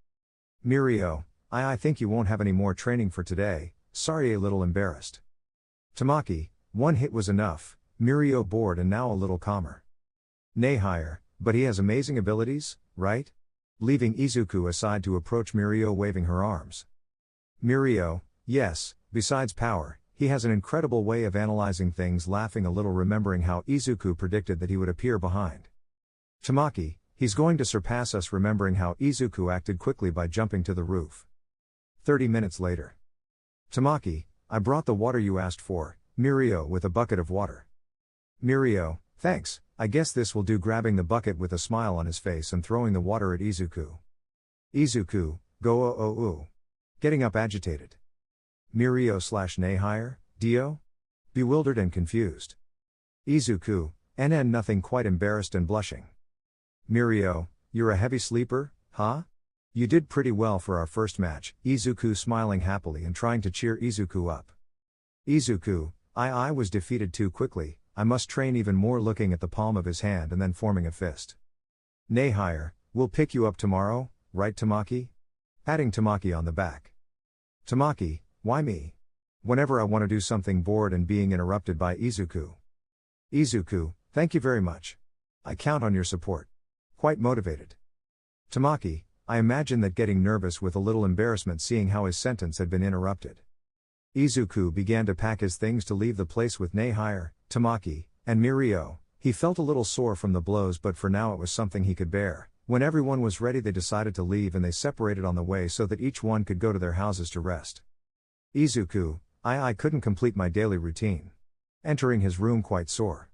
Mirio, I think you won't have any more training for today, sorry, a little embarrassed. Tamaki, one hit was enough, Mirio, bored and now a little calmer. Nay higher, but he has amazing abilities, right? Leaving Izuku aside to approach Mirio, waving her arms. Mirio, yes, besides power, he has an incredible way of analyzing things, laughing a little, remembering how Izuku predicted that he would appear behind. Tamaki, he's going to surpass us, remembering how Izuku acted quickly by jumping to the roof. 30 minutes later. Tamaki, I brought the water you asked for, Mirio, with a bucket of water. Mirio, thanks, I guess this will do, grabbing the bucket with a smile on his face and throwing the water at Izuku. Izuku, go getting up agitated. Mirio / nay higher, Dio? Bewildered and confused. Izuku, nothing, quite embarrassed and blushing. Mirio, you're a heavy sleeper, huh? You did pretty well for our first match, Izuku, smiling happily and trying to cheer Izuku up. Izuku, I was defeated too quickly, I must train even more, looking at the palm of his hand and then forming a fist. Nay higher, we'll pick you up tomorrow, right Tamaki? Patting Tamaki on the back. Tamaki, why me? Whenever I want to do something, bored and being interrupted by Izuku. Izuku, thank you very much. I count on your support. Quite motivated. Tamaki, I imagine that getting nervous with a little embarrassment, seeing how his sentence had been interrupted. Izuku began to pack his things to leave the place with Nay higher, Tamaki, and Mirio. He felt a little sore from the blows, but for now it was something he could bear. When everyone was ready, they decided to leave and they separated on the way so that each one could go to their houses to rest. Izuku, I couldn't complete my daily routine. Entering his room quite sore.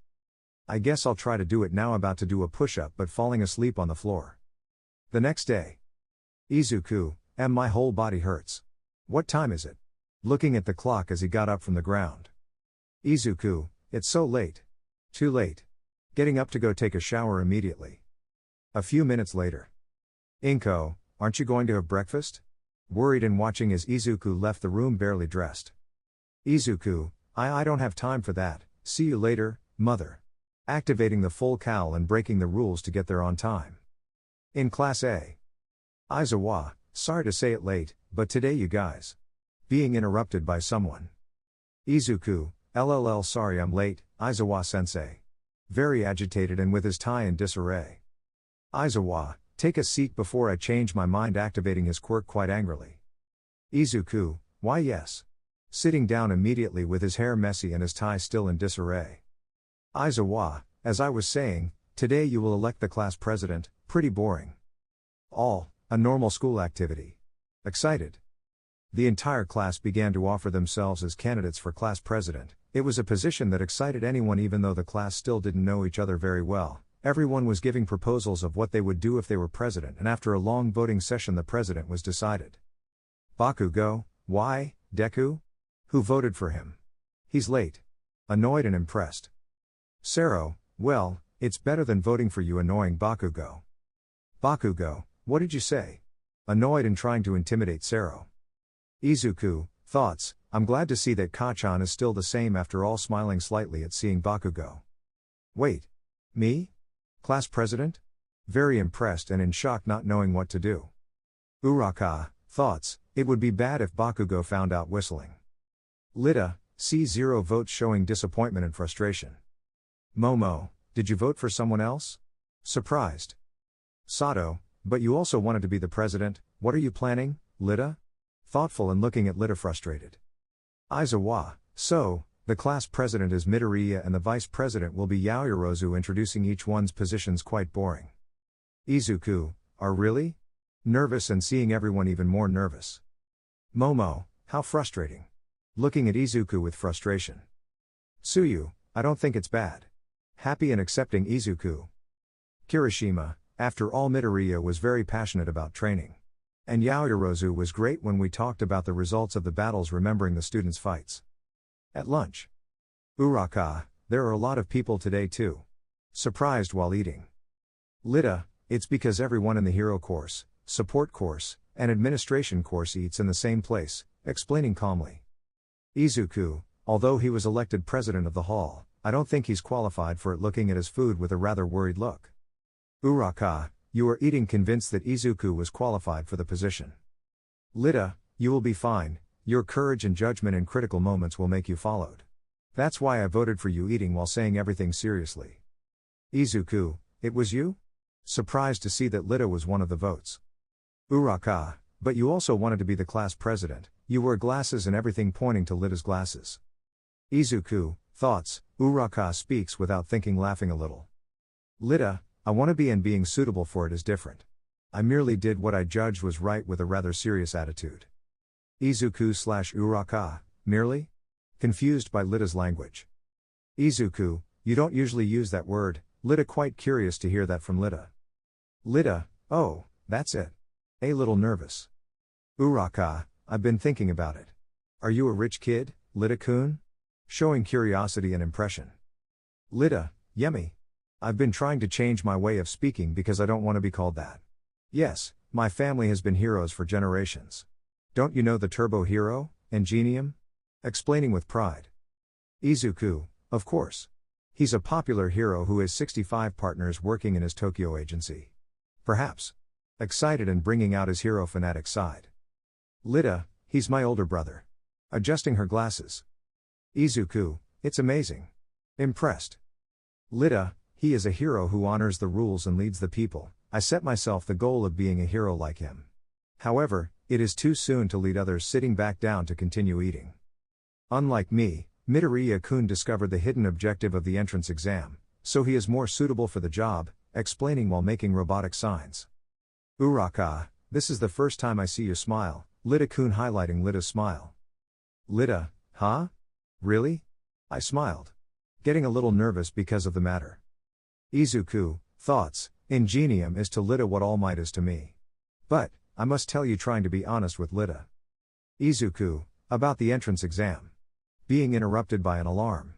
I guess I'll try to do it now, about to do a push-up but falling asleep on the floor. The next day. Izuku, my whole body hurts. What time is it? Looking at the clock as he got up from the ground. Izuku, it's so late. Too late. Getting up to go take a shower immediately. A few minutes later. Inko, aren't you going to have breakfast? Worried and watching as Izuku left the room barely dressed. Izuku, I don't have time for that, see you later, mother. Activating the full cowl and breaking the rules to get there on time. In Class A. Aizawa, sorry to say it late, but today you guys. Being interrupted by someone. Izuku, LLL, sorry I'm late, Aizawa-sensei. Very agitated and with his tie in disarray. Aizawa, take a seat before I change my mind, activating his quirk quite angrily. Izuku, why yes. Sitting down immediately with his hair messy and his tie still in disarray. Aizawa, as I was saying, today you will elect the class president, pretty boring. All, a normal school activity. Excited. The entire class began to offer themselves as candidates for class president. It was a position that excited anyone, even though the class still didn't know each other very well. Everyone was giving proposals of what they would do if they were president, and after a long voting session the president was decided. Bakugo, why, Deku? Who voted for him? He's late. Annoyed and impressed. Sero, well, it's better than voting for you, annoying Bakugo. Bakugo, what did you say? Annoyed and trying to intimidate Sero. Izuku, thoughts, I'm glad to see that Kachan is still the same after all, smiling slightly at seeing Bakugo. Wait. Me? Class president? Very impressed and in shock, not knowing what to do. Uraka, thoughts, it would be bad if Bakugo found out whistling. Lida, C0 votes showing disappointment and frustration. Momo, did you vote for someone else? Surprised. Sato, but you also wanted to be the president, what are you planning, Lida? Thoughtful and looking at Lida frustrated. Aizawa, so, the class president is Midoriya and the vice president will be Yaoyorozu, introducing each one's positions quite boring. Izuku, are really? Nervous and seeing everyone even more nervous. Momo, how frustrating. Looking at Izuku with frustration. Tsuyu, I don't think it's bad. Happy and accepting Izuku. Kirishima, after all Midoriya was very passionate about training. And Yaoyorozu was great when we talked about the results of the battles, remembering the students' fights. At lunch. Uraka, there are a lot of people today too. Surprised while eating. Lida, it's because everyone in the hero course, support course, and administration course eats in the same place, explaining calmly. Izuku, although he was elected president of the hall, I don't think he's qualified for it, looking at his food with a rather worried look. Uraka, you are eating convinced that Izuku was qualified for the position. Lida, you will be fine, your courage and judgment in critical moments will make you followed. That's why I voted for you, eating while saying everything seriously. Izuku, it was you? Surprised to see that Lida was one of the votes. Uraka, but you also wanted to be the class president, you wore glasses and everything, pointing to Lida's glasses. Izuku, thoughts, Uraka speaks without thinking, laughing a little. Lida, I want to be, and being suitable for it is different. I merely did what I judged was right with a rather serious attitude. Izuku/Uraka, merely? Confused by Lida's language. Izuku, you don't usually use that word, Lida, quite curious to hear that from Lida. Lida, oh, that's it. A little nervous. Uraka, I've been thinking about it. Are you a rich kid, Lida-kun? Showing curiosity and impression. Lida, yummy. I've been trying to change my way of speaking because I don't want to be called that. Yes, my family has been heroes for generations. Don't you know the turbo hero, Ingenium? Explaining with pride. Izuku, of course. He's a popular hero who has 65 partners working in his Tokyo agency. Perhaps. Excited and bringing out his hero fanatic side. Lida, he's my older brother. Adjusting her glasses. Izuku, it's amazing. Impressed. Lida, he is a hero who honors the rules and leads the people. I set myself the goal of being a hero like him. However, it is too soon to lead others, sitting back down to continue eating. Unlike me, Midoriya-kun discovered the hidden objective of the entrance exam, so he is more suitable for the job, explaining while making robotic signs. Uraka, this is the first time I see you smile, Lida-kun, highlighting Lida's smile. Lida, huh? Really? I smiled. Getting a little nervous because of the matter. Izuku, thoughts, Ingenium is to Lida what All Might is to me. But, I must tell you, trying to be honest with Lida. Izuku, about the entrance exam. Being interrupted by an alarm.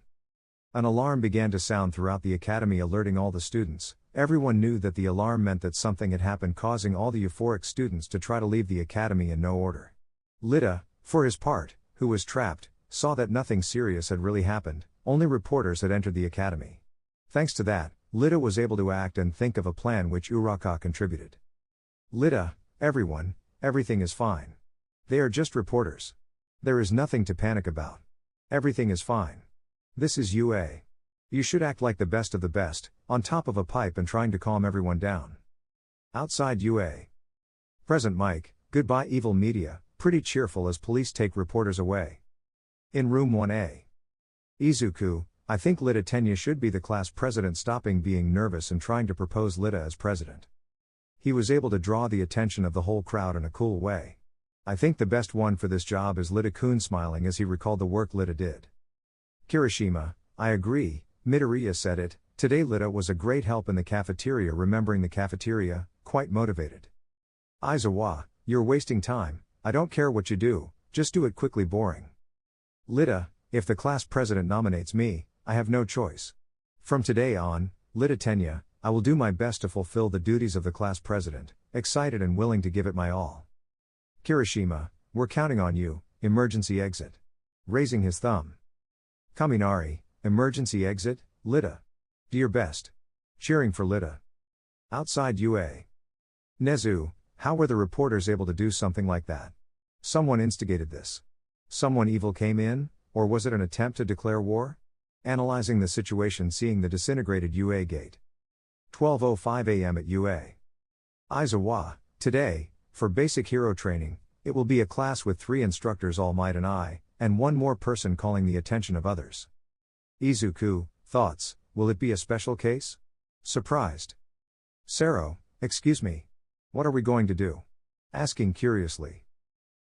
An alarm began to sound throughout the academy, alerting all the students. Everyone knew that the alarm meant that something had happened, causing all the euphoric students to try to leave the academy in no order. Lida, for his part, who was trapped, saw that nothing serious had really happened, only reporters had entered the academy. Thanks to that, Lida was able to act and think of a plan which Uraka contributed. Lida, everyone, everything is fine. They are just reporters. There is nothing to panic about. Everything is fine. This is UA. You should act like the best of the best, on top of a pipe and trying to calm everyone down. Outside UA. Present Mike, goodbye evil media, pretty cheerful as police take reporters away. In room 1A. Izuku, I think Lida Tenya should be the class president, stopping being nervous and trying to propose Lida as president. He was able to draw the attention of the whole crowd in a cool way. I think the best one for this job is Lida-kun, smiling as he recalled the work Lida did. Kirishima, I agree, Midoriya said it, today Lida was a great help in the cafeteria, remembering the cafeteria, quite motivated. Aizawa, you're wasting time, I don't care what you do, just do it quickly, boring. Lida, if the class president nominates me, I have no choice. From today on, Lida Tenya, I will do my best to fulfill the duties of the class president, excited and willing to give it my all. Kirishima, we're counting on you, emergency exit. Raising his thumb. Kaminari, emergency exit, Lida. Do your best. Cheering for Lida. Outside UA. Nezu, how were the reporters able to do something like that? Someone instigated this. Someone evil came in, or was it an attempt to declare war? Analyzing the situation, seeing the disintegrated UA gate. 12:05 a.m. at UA. Aizawa, today, for basic hero training, it will be a class with 3 instructors, All Might and I, and one more person calling the attention of others. Izuku, thoughts, will it be a special case? Surprised. Sero, excuse me. What are we going to do? Asking curiously.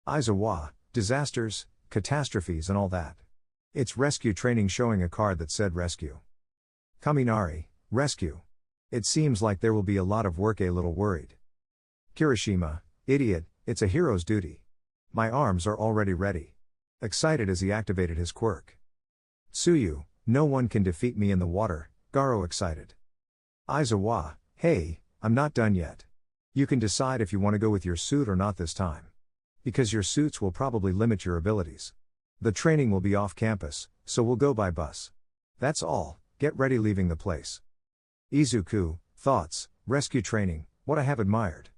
Aizawa, disasters, catastrophes and all that. It's rescue training, showing a card that said rescue. Kaminari, rescue. It seems like there will be a lot of work, a little worried. Kirishima, idiot, it's a hero's duty. My arms are already ready. Excited as he activated his quirk. Tsuyu, no one can defeat me in the water, Garo excited. Aizawa, hey, I'm not done yet. You can decide if you want to go with your suit or not this time. Because your suits will probably limit your abilities. The training will be off campus, so we'll go by bus. That's all, get ready, leaving the place. Izuku, thoughts, rescue training, what I have admired.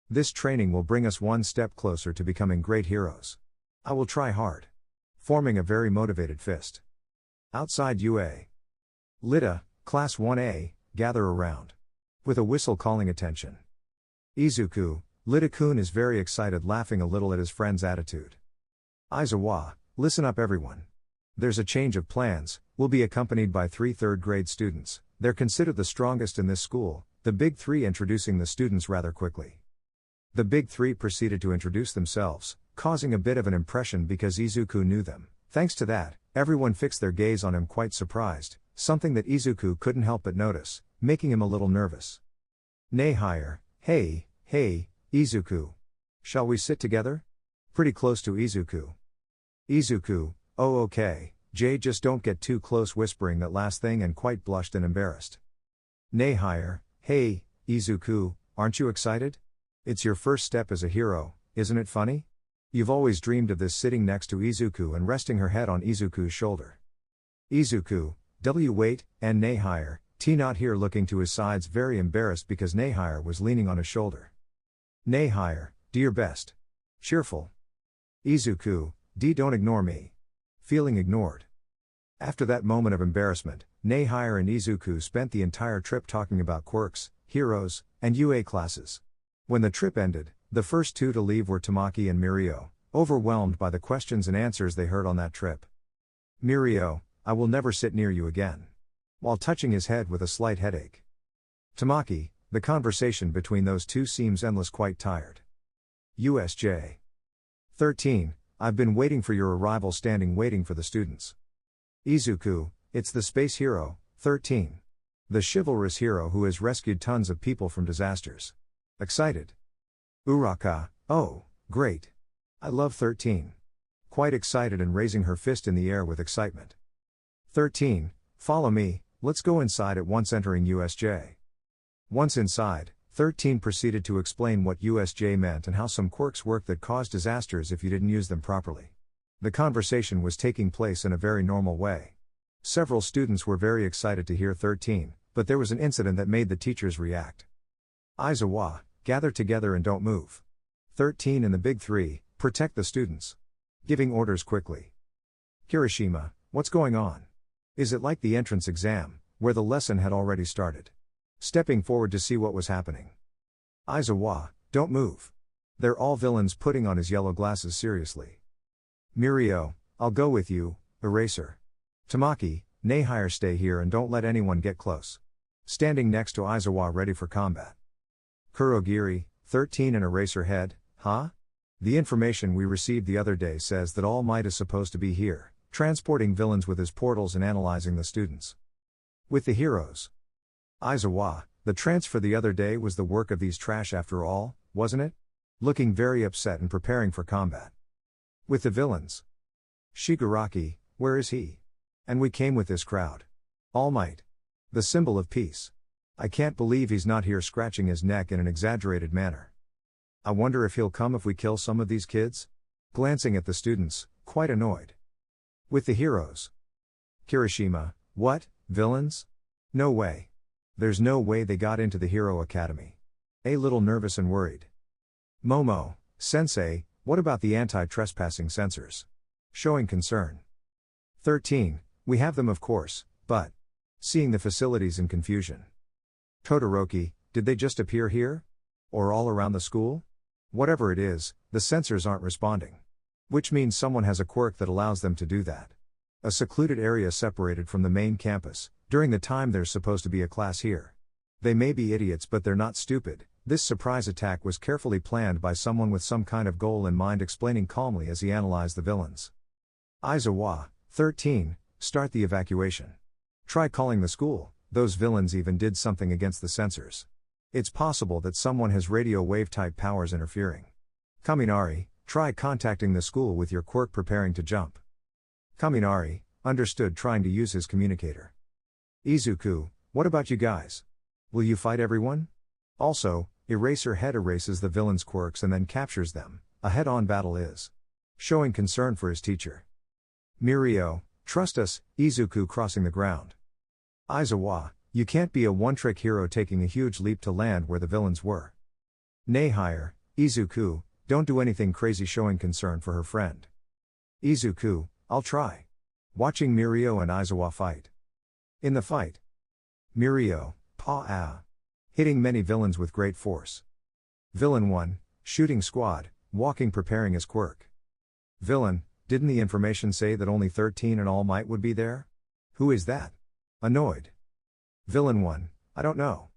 This training will bring us one step closer to becoming great heroes. I will try hard. Forming a very motivated fist. Outside UA. Lita, Class 1A, gather around. With a whistle calling attention. Izuku, Lita-kun is very excited, laughing a little at his friend's attitude. Aizawa, listen up everyone. There's a change of plans, we'll be accompanied by 3 third-grade students, they're considered the strongest in this school, the Big Three introducing the students rather quickly. The Big Three proceeded to introduce themselves, causing a bit of an impression because Izuku knew them. Thanks to that, everyone fixed their gaze on him, quite surprised, something that Izuku couldn't help but notice, making him a little nervous. Nehire, hey, Izuku. Shall we sit together? Pretty close to Izuku. Izuku, oh okay, Jay, just don't get too close, whispering that last thing and quite blushed and embarrassed. Nehire, hey, Izuku, aren't you excited? It's your first step as a hero, isn't it funny? You've always dreamed of this, sitting next to Izuku and resting her head on Izuku's shoulder. Izuku, wait, and Nehire, not here, looking to his sides, very embarrassed because Nehire was leaning on his shoulder. Nehire, do your best. Cheerful. Izuku, don't ignore me. Feeling ignored. After that moment of embarrassment, Nehire and Izuku spent the entire trip talking about quirks, heroes, and UA classes. When the trip ended, the first 2 to leave were Tamaki and Mirio, overwhelmed by the questions and answers they heard on that trip. Mirio, I will never sit near you again. While touching his head with a slight headache. Tamaki, the conversation between those two seems endless, quite tired. USJ 13, I've been waiting for your arrival, standing waiting for the students. Izuku, it's the space hero, 13. The chivalrous hero who has rescued tons of people from disasters. Excited. Uraka, oh, great. I love 13. Quite excited and raising her fist in the air with excitement. 13, follow me, let's go inside at once, entering USJ. Once inside, 13 proceeded to explain what USJ meant and how some quirks work that cause disasters if you didn't use them properly. The conversation was taking place in a very normal way. Several students were very excited to hear 13, but there was an incident that made the teachers react. Aizawa, gather together and don't move. 13 and the Big Three, protect the students. Giving orders quickly. Kirishima, what's going on? Is it like the entrance exam, where the lesson had already started? Stepping forward to see what was happening. Aizawa, don't move. They're all villains, putting on his yellow glasses seriously. Mirio, I'll go with you, Eraser. Tamaki, Nehire, stay here and don't let anyone get close. Standing next to Aizawa, ready for combat. Kurogiri, 13 and Eraser head, huh? The information we received the other day says that All Might is supposed to be here, transporting villains with his portals and analyzing the students. With the heroes. Aizawa, the transfer the other day was the work of these trash after all, wasn't it? Looking very upset and preparing for combat. With the villains. Shigaraki, where is he? And we came with this crowd. All Might. The symbol of peace. I can't believe he's not here, scratching his neck in an exaggerated manner. I wonder if he'll come if we kill some of these kids? Glancing at the students, quite annoyed. With the heroes. Kirishima, what, villains? No way. There's no way they got into the Hero Academy. A little nervous and worried. Momo, Sensei, what about the anti-trespassing sensors? Showing concern. 13, we have them of course, but. Seeing the facilities in confusion. Todoroki, did they just appear here? Or all around the school? Whatever it is, the sensors aren't responding. Which means someone has a quirk that allows them to do that. A secluded area separated from the main campus, during the time there's supposed to be a class here. They may be idiots but they're not stupid. This surprise attack was carefully planned by someone with some kind of goal in mind, explaining calmly as he analyzed the villains. Aizawa, 13, start the evacuation. Try calling the school, those villains even did something against the sensors. It's possible that someone has radio wave type powers interfering. Kaminari, try contacting the school with your quirk preparing to jump. Kaminari, understood, trying to use his communicator. Izuku, what about you guys? Will you fight everyone? Also, Eraser Head erases the villains' quirks and then captures them. A head-on battle is. Showing concern for his teacher. Mirio, trust us, Izuku crossing the ground. Aizawa, you can't be a one-trick hero taking a huge leap to land where the villains were. Nehire, Izuku, don't do anything crazy, showing concern for her friend. Izuku, I'll try. Watching Mirio and Aizawa fight. In the fight. Mirio, pa-ah. Hitting many villains with great force. Villain 1, shooting squad, walking preparing his quirk. Villain, didn't the information say that only 13 and All Might would be there? Who is that? Annoyed. Villain 1, I don't know.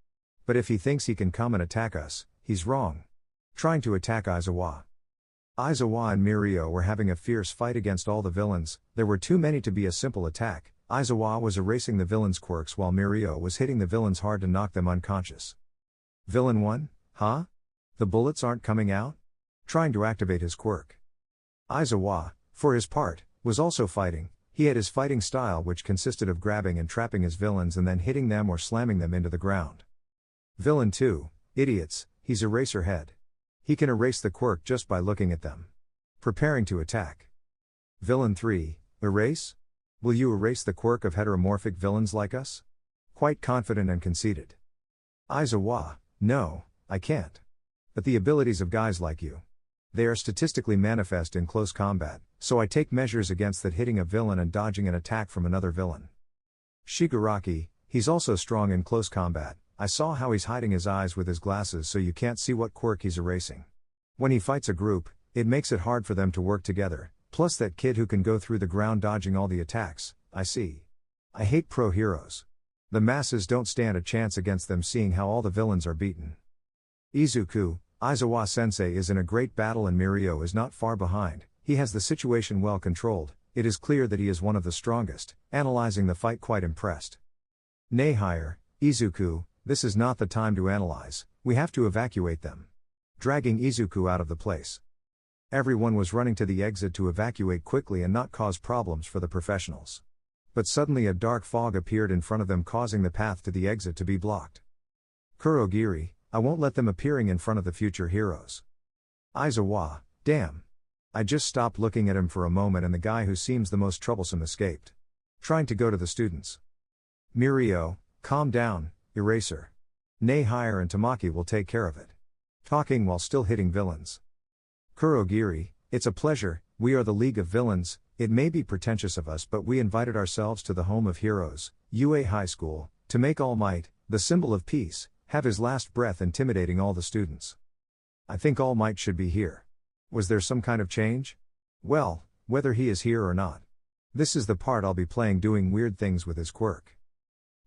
But if he thinks he can come and attack us, he's wrong. Trying to attack Aizawa. Aizawa and Mirio were having a fierce fight against all the villains. There were too many to be a simple attack. Aizawa was erasing the villains' quirks while Mirio was hitting the villains hard to knock them unconscious. Villain 1, huh? The bullets aren't coming out? Trying to activate his quirk. Aizawa, for his part, was also fighting. He had his fighting style, which consisted of grabbing and trapping his villains and then hitting them or slamming them into the ground. Villain 2, idiots, he's Eraser Head. He can erase the quirk just by looking at them. Preparing to attack. Villain 3, erase? Will you erase the quirk of heteromorphic villains like us? Quite confident and conceited. Aizawa, no, I can't. But the abilities of guys like you. They are statistically manifest in close combat, so I take measures against that, hitting a villain and dodging an attack from another villain. Shigaraki, he's also strong in close combat. I saw how he's hiding his eyes with his glasses so you can't see what quirk he's erasing. When he fights a group, it makes it hard for them to work together, plus that kid who can go through the ground dodging all the attacks, I see. I hate pro heroes. The masses don't stand a chance against them, seeing how all the villains are beaten. Izuku, Aizawa sensei is in a great battle and Mirio is not far behind. He has the situation well controlled. It is clear that he is one of the strongest. Analyzing the fight, quite impressed. Nehire, Izuku, this is not the time to analyze. We have to evacuate them. Dragging Izuku out of the place. Everyone was running to the exit to evacuate quickly and not cause problems for the professionals. But suddenly a dark fog appeared in front of them, causing the path to the exit to be blocked. Kurogiri, I won't let them appearing in front of the future heroes. Aizawa, damn. I just stopped looking at him for a moment and the guy who seems the most troublesome escaped. Trying to go to the students. Mirio, calm down, Eraser. Nehire and Tamaki will take care of it. Talking while still hitting villains. Kurogiri, it's a pleasure, we are the League of Villains. It may be pretentious of us, but we invited ourselves to the home of heroes, UA High School, to make All Might, the symbol of peace, have his last breath, intimidating all the students. I think All Might should be here. Was there some kind of change? Well, whether he is here or not. This is the part I'll be playing, doing weird things with his quirk.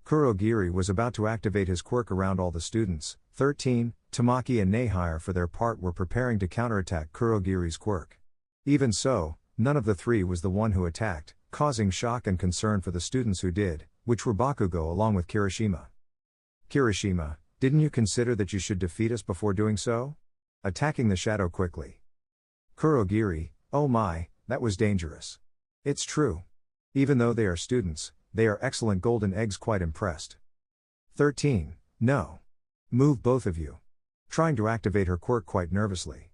Kurogiri was about to activate his quirk around all the students. 13, Tamaki and Nehire for their part were preparing to counterattack Kurogiri's quirk. Even so, none of the three was the one who attacked, causing shock and concern for the students who did, which were Bakugo along with Kirishima. Kirishima, didn't you consider that you should defeat us before doing so? Attacking the shadow quickly. Kurogiri, oh my, that was dangerous. It's true. Even though they are students, they are excellent golden eggs, quite impressed. 13, no. Move both of you. Trying to activate her quirk quite nervously.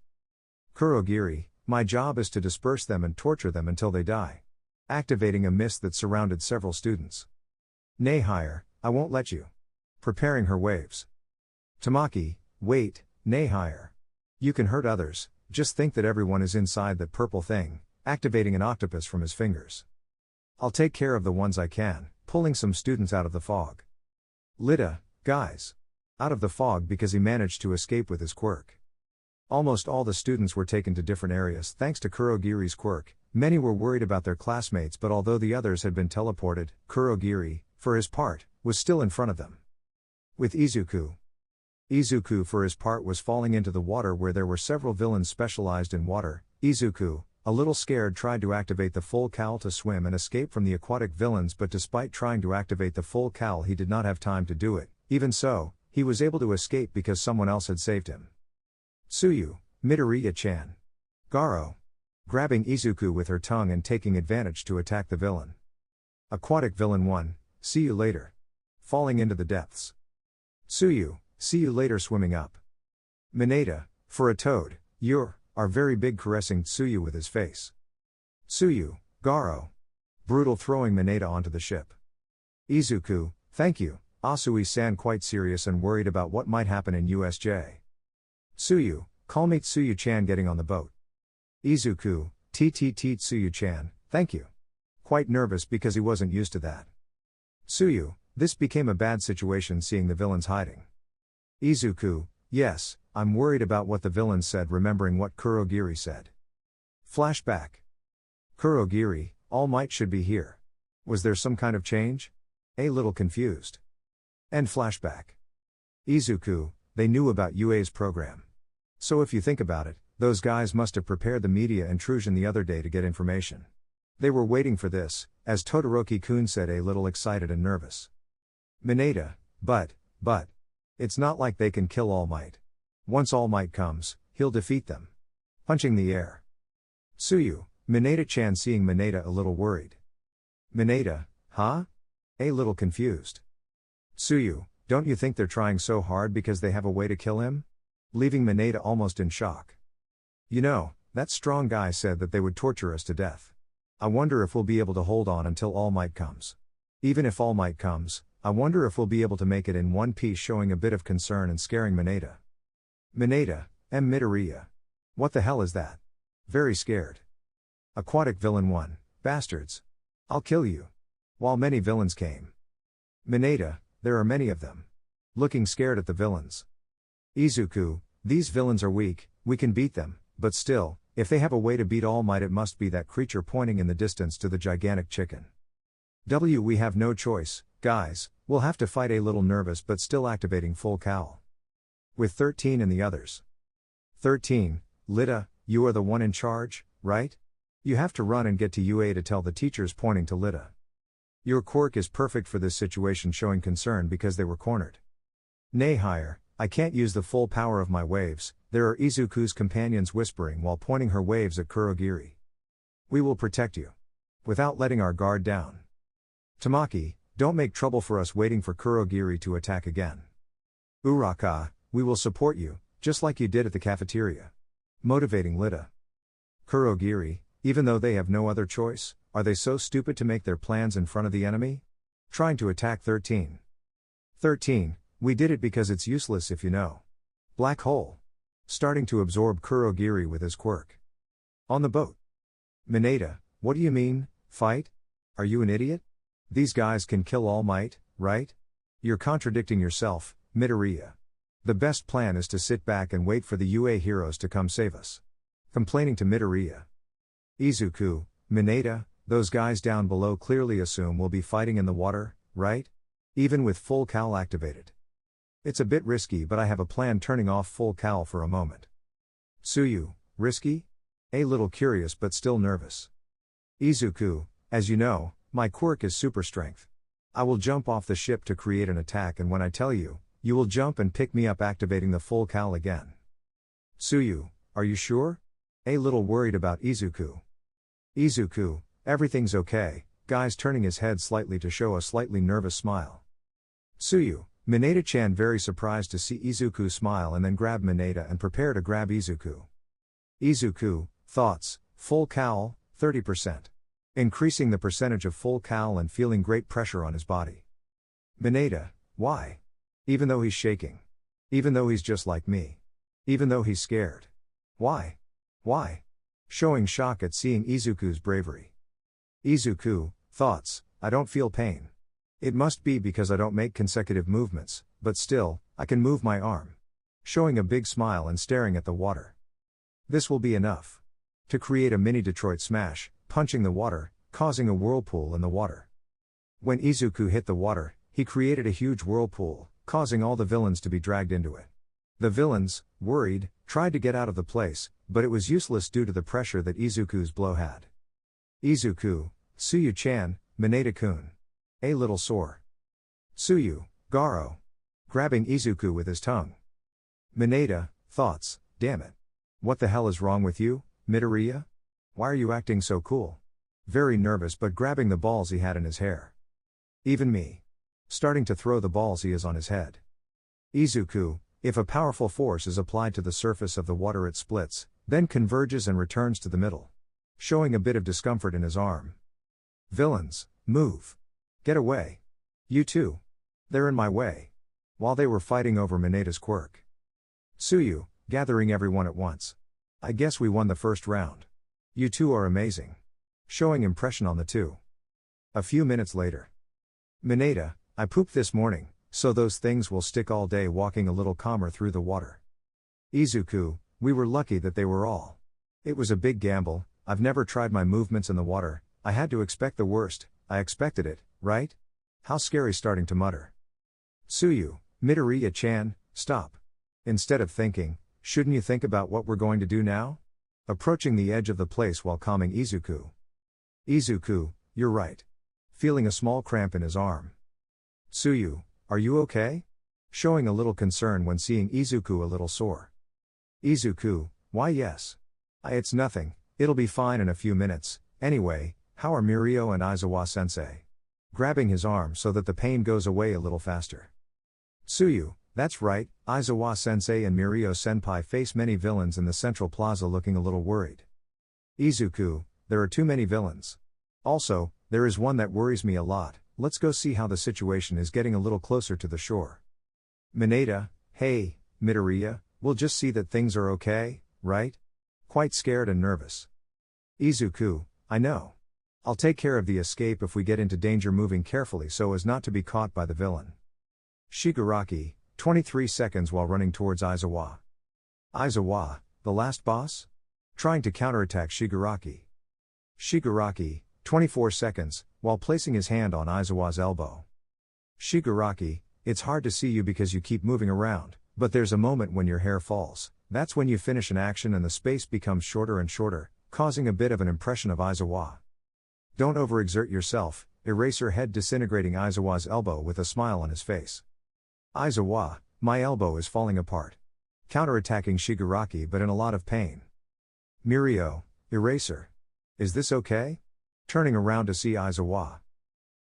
Kurogiri, my job is to disperse them and torture them until they die. Activating a mist that surrounded several students. Nehire, I won't let you. preparing her waves. Tamaki, wait, nay higher. You can hurt others, just think that everyone is inside that purple thing, activating an octopus from his fingers. I'll take care of the ones I can, pulling some students out of the fog. Lita, guys. Out of the fog because he managed to escape with his quirk. Almost all the students were taken to different areas thanks to Kurogiri's quirk. Many were worried about their classmates, but although the others had been teleported, Kurogiri, for his part, was still in front of them. With Izuku. Izuku for his part was falling into the water where there were several villains specialized in water. Izuku, a little scared, tried to activate the full cowl to swim and escape from the aquatic villains, but despite trying to activate the full cowl he did not have time to do it. Even so, he was able to escape because someone else had saved him. Tsuyu, Midoriya-chan. Garo. Grabbing Izuku with her tongue and taking advantage to attack the villain. Aquatic villain 1, see you later. Falling into the depths. Tsuyu, see you later swimming up. Mineta, for a toad, you're very big, caressing Tsuyu with his face. Tsuyu, Garo. Brutal, throwing Mineta onto the ship. Izuku, thank you, Asui-san, quite serious and worried about what might happen in USJ. Tsuyu, call me Tsuyu-chan, getting on the boat. Izuku, TTT Tsuyu-chan, thank you. Quite nervous because he wasn't used to that. Tsuyu, this became a bad situation seeing the villains hiding. Izuku, yes, I'm worried about what the villains said, remembering what Kurogiri said. Flashback. Kurogiri, All Might should be here. Was there some kind of change? A little confused. End flashback. Izuku, they knew about UA's program. So if you think about it, those guys must have prepared the media intrusion the other day to get information. They were waiting for this, as Todoroki-kun said, a little excited and nervous. Mineta, but, it's not like they can kill All Might. Once All Might comes, he'll defeat them. Punching the air. Tsuyu, Mineta-chan, seeing Mineta a little worried. Mineta, huh? A little confused. Tsuyu, don't you think they're trying so hard because they have a way to kill him? Leaving Mineta almost in shock. You know, that strong guy said that they would torture us to death. I wonder if we'll be able to hold on until All Might comes. Even if All Might comes, I wonder if we'll be able to make it in one piece, showing a bit of concern and scaring Mineta. Mineta, Midoriya. What the hell is that? Very scared. Aquatic villain 1, bastards. I'll kill you. While many villains came. Mineta, there are many of them. Looking scared at the villains. Izuku, these villains are weak, we can beat them, but still, if they have a way to beat All Might, it must be that creature, pointing in the distance to the gigantic chicken. We have no choice, guys, we'll have to fight. A little nervous but still activating full cowl. With 13 and the others. 13, Lita, you are the one in charge, right? You have to run and get to UA to tell the teachers, pointing to Lita. Your quirk is perfect for this situation, showing concern because they were cornered. Nay higher, I can't use the full power of my waves, there are Izuku's companions whispering while pointing her waves at Kurogiri. We will protect you. Without letting our guard down. Tamaki, don't make trouble for us waiting for Kurogiri to attack again. Uraka, we will support you, just like you did at the cafeteria. Motivating Lita. Kurogiri, even though they have no other choice, are they so stupid to make their plans in front of the enemy? Trying to attack 13. 13, we did it because it's useless if you know. Black hole. Starting to absorb Kurogiri with his quirk. On the boat. Mineta, what do you mean, fight? Are you an idiot? These guys can kill All Might, right? You're contradicting yourself, Midoriya. The best plan is to sit back and wait for the UA heroes to come save us. Complaining to Midoriya. Izuku, Mineta, those guys down below clearly assume we'll be fighting in the water, right? Even with full cowl activated. It's a bit risky, but I have a plan, turning off full cowl for a moment. Tsuyu, risky? A little curious but still nervous. Izuku, as you know, my quirk is super strength. I will jump off the ship to create an attack, and when I tell you, you will jump and pick me up, activating the full cowl again. Tsuyu, are you sure? A little worried about Izuku. Izuku, everything's okay, guys, turning his head slightly to show a slightly nervous smile. Tsuyu, Mineta-chan, very surprised to see Izuku smile and then grab Mineta and prepare to grab Izuku. Izuku, thoughts, full cowl, 30%. Increasing the percentage of full cowl and feeling great pressure on his body. Mineta, why? Even though he's shaking. Even though he's just like me. Even though he's scared. Why? Why? Showing shock at seeing Izuku's bravery. Izuku, thoughts, I don't feel pain. It must be because I don't make consecutive movements, but still, I can move my arm. Showing a big smile and staring at the water. This will be enough. To create a mini Detroit smash, punching the water, causing a whirlpool in the water. When Izuku hit the water, he created a huge whirlpool, causing all the villains to be dragged into it. The villains, worried, tried to get out of the place, but it was useless due to the pressure that Izuku's blow had. Izuku, Tsuyu-chan, Mineta-kun. A little sore. Tsuyu, Garo. Grabbing Izuku with his tongue. Mineta, thoughts, damn it. What the hell is wrong with you, Midoriya? Why are you acting so cool? Very nervous but grabbing the balls he had in his hair. Even me. Starting to throw the balls he has on his head. Izuku, if a powerful force is applied to the surface of the water it splits, then converges and returns to the middle. Showing a bit of discomfort in his arm. Villains, move. Get away. You too. They're in my way. While they were fighting over Mineta's quirk. Tsuyu, gathering everyone at once. I guess we won the first round. You two are amazing. Showing impression on the two. A few minutes later. Mineta, I pooped this morning, so those things will stick all day, walking a little calmer through the water. Izuku, we were lucky that they were all. It was a big gamble, I've never tried my movements in the water, I had to expect the worst, I expected it, right? How scary, starting to mutter. Tsuyu, Midoriya-chan, stop. Instead of thinking, shouldn't you think about what we're going to do now? Approaching the edge of the place while calming Izuku. Izuku, you're right. Feeling a small cramp in his arm. Tsuyu, are you okay? Showing a little concern when seeing Izuku a little sore. Izuku, why yes. It's nothing, it'll be fine in a few minutes, anyway, how are Mirio and Aizawa-sensei? Grabbing his arm so that the pain goes away a little faster. Tsuyu, that's right, Aizawa-sensei and Mirio-senpai face many villains in the central plaza, looking a little worried. Izuku, there are too many villains. Also, there is one that worries me a lot, let's go see how the situation is, getting a little closer to the shore. Mineta, hey, Midoriya, we'll just see that things are okay, right? Quite scared and nervous. Izuku, I know. I'll take care of the escape if we get into danger, moving carefully so as not to be caught by the villain. Shigaraki, 23 seconds while running towards Aizawa. Aizawa, the last boss? Trying to counterattack Shigaraki. Shigaraki, 24 seconds, while placing his hand on Aizawa's elbow. Shigaraki, it's hard to see you because you keep moving around, but there's a moment when your hair falls, that's when you finish an action and the space becomes shorter and shorter, causing a bit of an impression of Aizawa. Don't overexert yourself, eraser head disintegrating Aizawa's elbow with a smile on his face. Aizawa, my elbow is falling apart. Counterattacking Shigaraki but in a lot of pain. Mirio, eraser. Is this okay? Turning around to see Aizawa.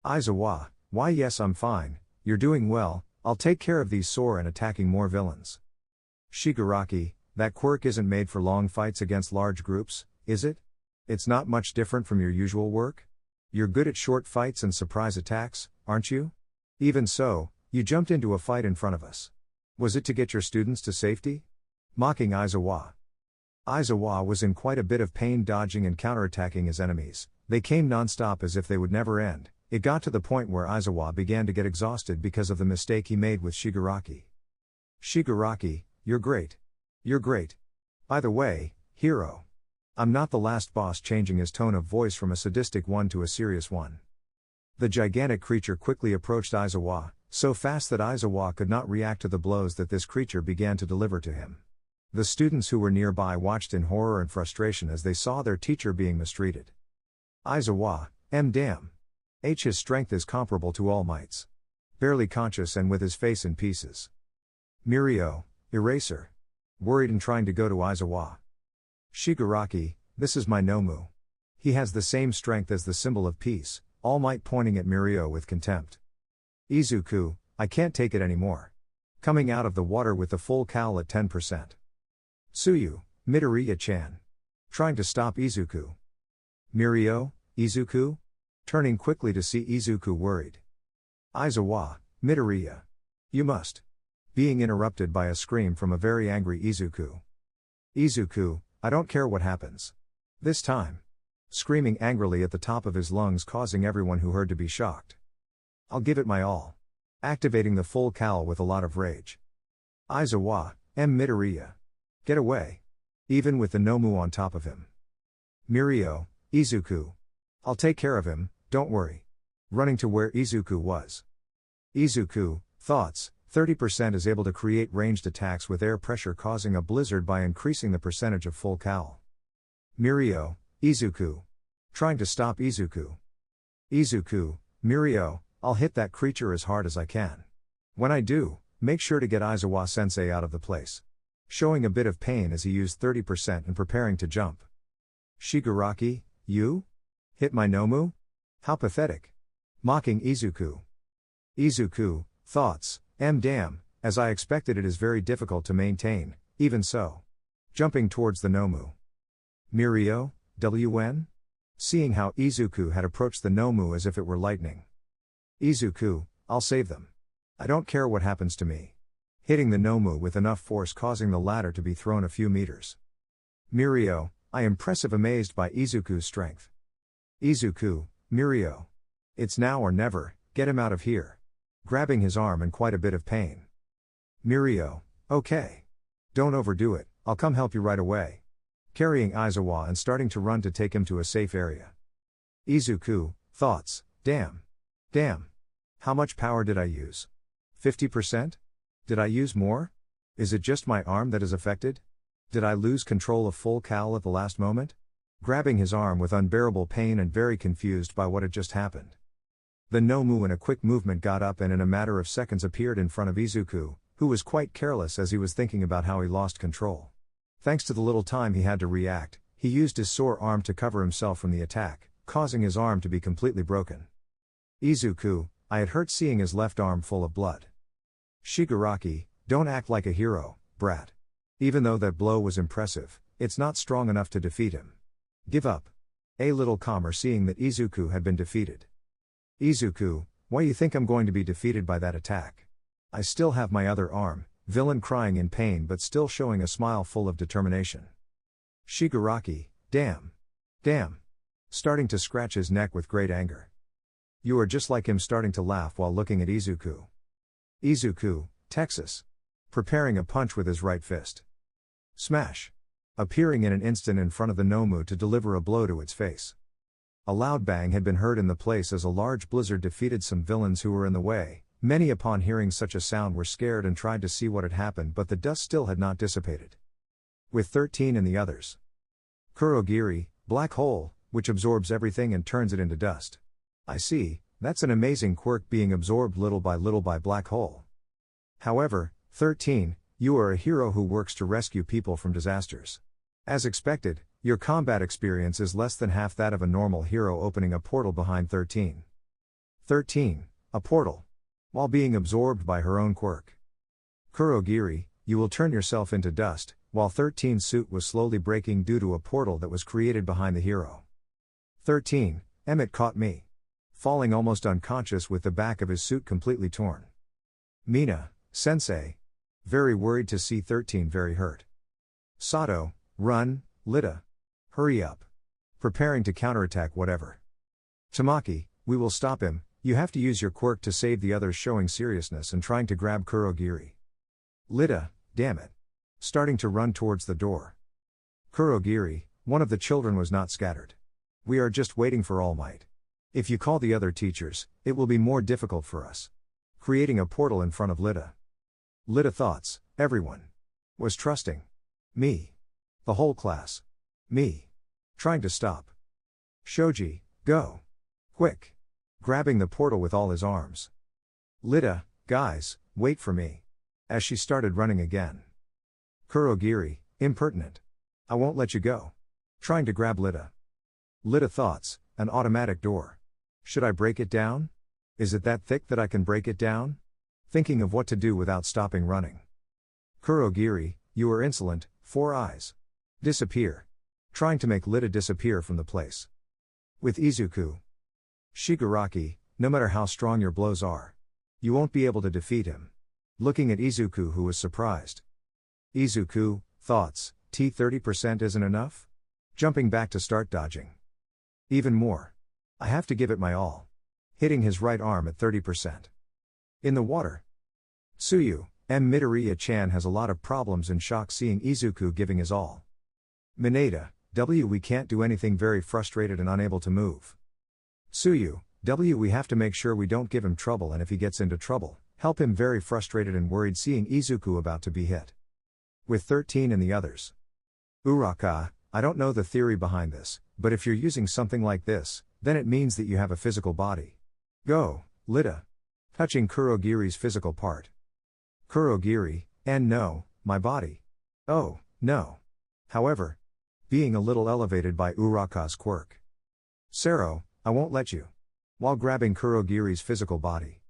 Aizawa, why yes I'm fine, you're doing well, I'll take care of these sore and attacking more villains. Shigaraki, that quirk isn't made for long fights against large groups, is it? It's not much different from your usual work? You're good at short fights and surprise attacks, aren't you? Even so, you jumped into a fight in front of us. Was it to get your students to safety? Mocking Aizawa. Aizawa was in quite a bit of pain dodging and counterattacking his enemies. They came non-stop as if they would never end. It got to the point where Aizawa began to get exhausted because of the mistake he made with Shigaraki. Shigaraki, you're great. You're great. By the way, hero. I'm not the last boss, changing his tone of voice from a sadistic one to a serious one. The gigantic creature quickly approached Aizawa, so fast that Aizawa could not react to the blows that this creature began to deliver to him. The students who were nearby watched in horror and frustration as they saw their teacher being mistreated. Aizawa, damn. His strength is comparable to All Might's. Barely conscious and with his face in pieces. Mirio, eraser. Worried and trying to go to Aizawa. Shigaraki, this is my Nomu. He has the same strength as the symbol of peace, All Might, pointing at Mirio with contempt. Izuku, I can't take it anymore. Coming out of the water with the full cowl at 10%. Tsuyu, Midoriya-chan. Trying to stop Izuku. Mirio, Izuku? Turning quickly to see Izuku worried. Aizawa, Midoriya. You must. being interrupted by a scream from a very angry Izuku. Izuku, I don't care what happens. This time. Screaming angrily at the top of his lungs, causing everyone who heard to be shocked. I'll give it my all. Activating the full cowl with a lot of rage. Aizawa, Midoriya. Get away. Even with the Nomu on top of him. Mirio, Izuku. I'll take care of him, don't worry. Running to where Izuku was. Izuku, thoughts, 30% is able to create ranged attacks with air pressure, causing a blizzard by increasing the percentage of full cowl. Mirio, Izuku. Trying to stop Izuku. Izuku, Mirio, I'll hit that creature as hard as I can. When I do, make sure to get Aizawa sensei out of the place. Showing a bit of pain as he used 30% and preparing to jump. Shigaraki, you? Hit my Nomu? How pathetic. Mocking Izuku. Izuku, thoughts, damn, as I expected, it is very difficult to maintain, even so. Jumping towards the Nomu. Mirio, WN? Seeing how Izuku had approached the Nomu as if it were lightning. Izuku, I'll save them. I don't care what happens to me. Hitting the Nomu with enough force, causing the latter to be thrown a few meters. Mirio, I am amazed by Izuku's strength. Izuku, Mirio. It's now or never, get him out of here. Grabbing his arm in quite a bit of pain. Mirio, okay. Don't overdo it, I'll come help you right away. Carrying Aizawa and starting to run to take him to a safe area. Izuku, thoughts, damn. How much power did I use? 50%? Did I use more? Is it just my arm that is affected? Did I lose control of full cowl at the last moment? Grabbing his arm with unbearable pain and very confused by what had just happened. The Nomu in a quick movement got up and in a matter of seconds appeared in front of Izuku, who was quite careless as he was thinking about how he lost control. Thanks to the little time he had to react, he used his sore arm to cover himself from the attack, causing his arm to be completely broken. Izuku, I had hurt seeing his left arm full of blood. Shigaraki, don't act like a hero, brat. Even though that blow was impressive, it's not strong enough to defeat him. Give up. A little calmer seeing that Izuku had been defeated. Izuku, why you think I'm going to be defeated by that attack? I still have my other arm, villain crying in pain but still showing a smile full of determination. Shigaraki, damn. Starting to scratch his neck with great anger. You are just like him, starting to laugh while looking at Izuku. Izuku, Texas. Preparing a punch with his right fist. Smash. Appearing in an instant in front of the Nomu to deliver a blow to its face. A loud bang had been heard in the place as a large blizzard defeated some villains who were in the way. Many upon hearing such a sound were scared and tried to see what had happened, but the dust still had not dissipated. With 13 and the others. Kurogiri, black hole, which absorbs everything and turns it into dust. I see, that's an amazing quirk, being absorbed little by black hole. However, 13, you are a hero who works to rescue people from disasters. As expected, your combat experience is less than half that of a normal hero, opening a portal behind 13. 13, a portal. While being absorbed by her own quirk. Kurogiri, you will turn yourself into dust, while 13's suit was slowly breaking due to a portal that was created behind the hero. 13, it caught me. Falling almost unconscious with the back of his suit completely torn. Mina, sensei. Very worried to see 13 very hurt. Sato, run, Lita. Hurry up. Preparing to counterattack whatever. Tamaki, we will stop him, you have to use your quirk to save the others, showing seriousness and trying to grab Kurogiri. Lita, damn it. Starting to run towards the door. Kurogiri, one of the children was not scattered. We are just waiting for All Might. If you call the other teachers, it will be more difficult for us. Creating a portal in front of Lita. Lita thoughts, everyone. Was trusting. Me. The whole class. Me. Trying to stop. Shoji, go. Quick. Grabbing the portal with all his arms. Lita, guys, wait for me. As she started running again. Kurogiri, impertinent. I won't let you go. Trying to grab Lita. Lita thoughts, an automatic door. Should I break it down? Is it that thick that I can break it down? Thinking of what to do without stopping running. Kurogiri, you are insolent, 4 eyes. Disappear. Trying to make Lita disappear from the place. With Izuku. Shigaraki, no matter how strong your blows are. You won't be able to defeat him. looking at Izuku, who was surprised. Izuku, thoughts, T 30% isn't enough? Jumping back to start dodging. Even more. I have to give it my all. Hitting his right arm at 30%. In the water. Tsuyu, Midoriya-chan has a lot of problems in shock seeing Izuku giving his all. Mineta, we can't do anything, very frustrated and unable to move. Tsuyu, we have to make sure we don't give him trouble, and if he gets into trouble, help him, very frustrated and worried seeing Izuku about to be hit. With 13 and the others. Uraka, I don't know the theory behind this, but if you're using something like this, then it means that you have a physical body. Go, Lita. Touching Kurogiri's physical part. Kurogiri, and no, my body. Oh, no. However, being a little elevated by Uraka's quirk. Sero, I won't let you. While grabbing Kurogiri's physical body.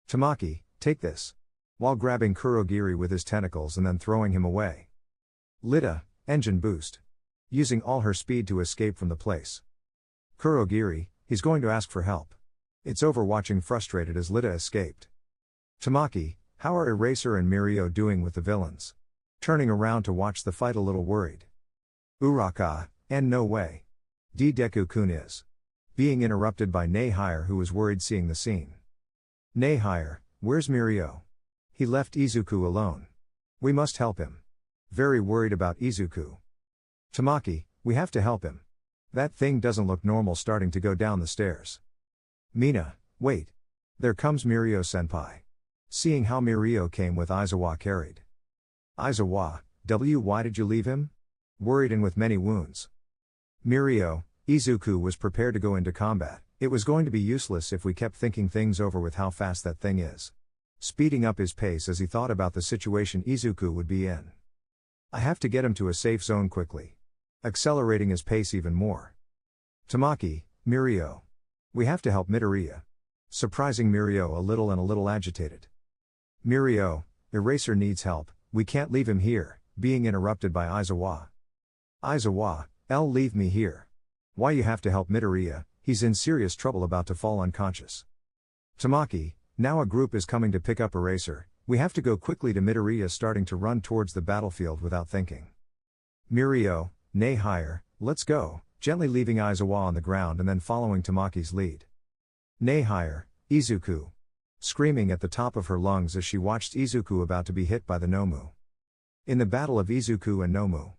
Tamaki, take this. While grabbing Kurogiri with his tentacles and then throwing him away. Lita, engine boost. Using all her speed to escape from the place. Kurogiri, he's going to ask for help. It's over, watching frustrated as Lita escaped. Tamaki, how are Eraser and Mirio doing with the villains? Turning around to watch the fight a little worried. Uraka, and no way. Deku-kun is. Being interrupted by Nehire, who was worried seeing the scene. Nehire, where's Mirio? He left Izuku alone. We must help him. Very worried about Izuku. Tamaki, we have to help him. That thing doesn't look normal, starting to go down the stairs. Mina, wait. There comes Mirio-senpai. Seeing how Mirio came with Aizawa carried. Aizawa, why did you leave him? Worried and with many wounds. Mirio, Izuku was prepared to go into combat. It was going to be useless if we kept thinking things over with how fast that thing is. Speeding up his pace as he thought about the situation Izuku would be in. I have to get him to a safe zone quickly. Accelerating his pace even more. Tamaki, Mirio. We have to help Midoriya. Surprising Mirio a little agitated. Mirio, Eraser needs help, we can't leave him here, being interrupted by Aizawa. Aizawa, leave me here. Why you have to help Midoriya, he's in serious trouble, about to fall unconscious. Tamaki, now a group is coming to pick up Eraser, we have to go quickly to Midoriya, starting to run towards the battlefield without thinking. Mirio, Nehire, let's go, gently leaving Aizawa on the ground and then following Tamaki's lead. Nehire, Izuku. Screaming at the top of her lungs as she watched Izuku about to be hit by the Nomu. In the battle of Izuku and Nomu.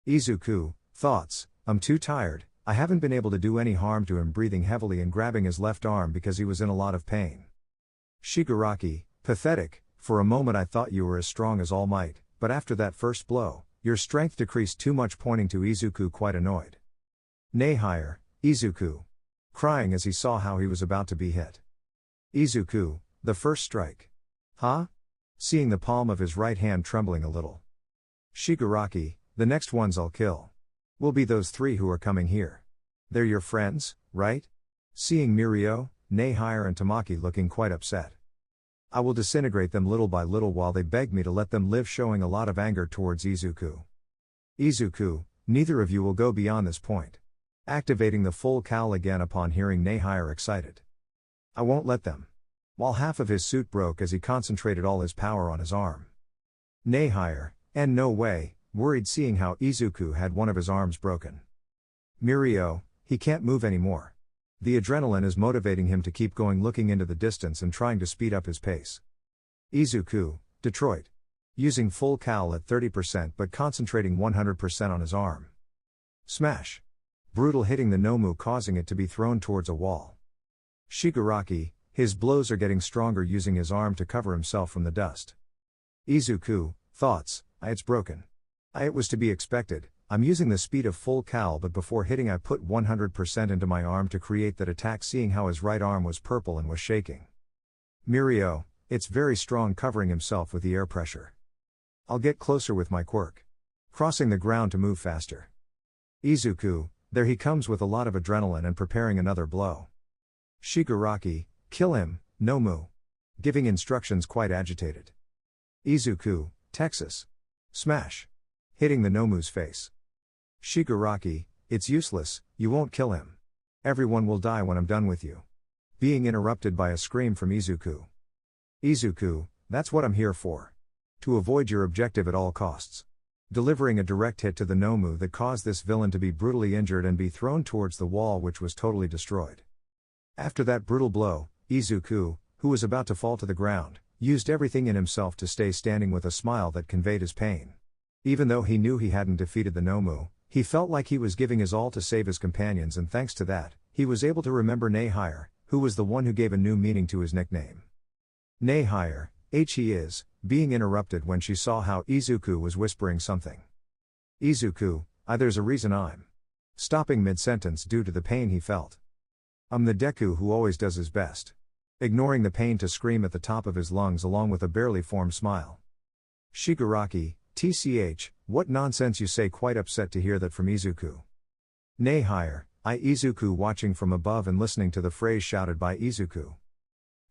Izuku, thoughts, I'm too tired, I haven't been able to do any harm to him, breathing heavily and grabbing his left arm because he was in a lot of pain. Shigaraki, pathetic, for a moment I thought you were as strong as All Might, but after that first blow, your strength decreased too much, pointing to Izuku, quite annoyed. Nehire, Izuku. Crying as he saw how he was about to be hit. Izuku, the first strike. Huh? Seeing the palm of his right hand trembling a little. Shigaraki, the next ones I'll kill. Will be those three who are coming here. They're your friends, right? Seeing Mirio, Nehire and Tamaki looking quite upset. I will disintegrate them little by little while they beg me to let them live, showing a lot of anger towards Izuku. Izuku, neither of you will go beyond this point. Activating the full cowl again upon hearing Nehire excited. I won't let them. While half of his suit broke as he concentrated all his power on his arm. Nehire, and no way, worried seeing how Izuku had one of his arms broken. Mirio, he can't move anymore. The adrenaline is motivating him to keep going, looking into the distance and trying to speed up his pace. Izuku, Detroit. Using full cowl at 30% but concentrating 100% on his arm. Smash. Brutal, hitting the Nomu, causing it to be thrown towards a wall. Shigaraki, his blows are getting stronger, using his arm to cover himself from the dust. Izuku, thoughts, it's broken. It was to be expected, I'm using the speed of full cowl, but before hitting I put 100% into my arm to create that attack, seeing how his right arm was purple and was shaking. Mirio, it's very strong, covering himself with the air pressure. I'll get closer with my quirk. Crossing the ground to move faster. Izuku, there he comes with a lot of adrenaline and preparing another blow. Shigaraki, kill him, Nomu. Giving instructions, quite agitated. Izuku, Texas. Smash. Hitting the Nomu's face. Shigaraki, it's useless, you won't kill him. Everyone will die when I'm done with you. Being interrupted by a scream from Izuku. Izuku, That's what I'm here for. To avoid your objective at all costs. Delivering a direct hit to the Nomu that caused this villain to be brutally injured and be thrown towards the wall, which was totally destroyed. After that brutal blow, Izuku, who was about to fall to the ground, used everything in himself to stay standing with a smile that conveyed his pain. Even though he knew he hadn't defeated the Nomu, he felt like he was giving his all to save his companions, and thanks to that, he was able to remember Nehire, who was the one who gave a new meaning to his nickname. Nehire, he is, being interrupted when she saw how Izuku was whispering something. Izuku, there's a reason I'm stopping mid-sentence due to the pain he felt. I'm the deku who always does his best. Ignoring the pain to scream at the top of his lungs along with a barely formed smile. Shigaraki, tch, what nonsense you say, quite upset to hear that from Izuku. Nehire, Izuku watching from above and listening to the phrase shouted by Izuku.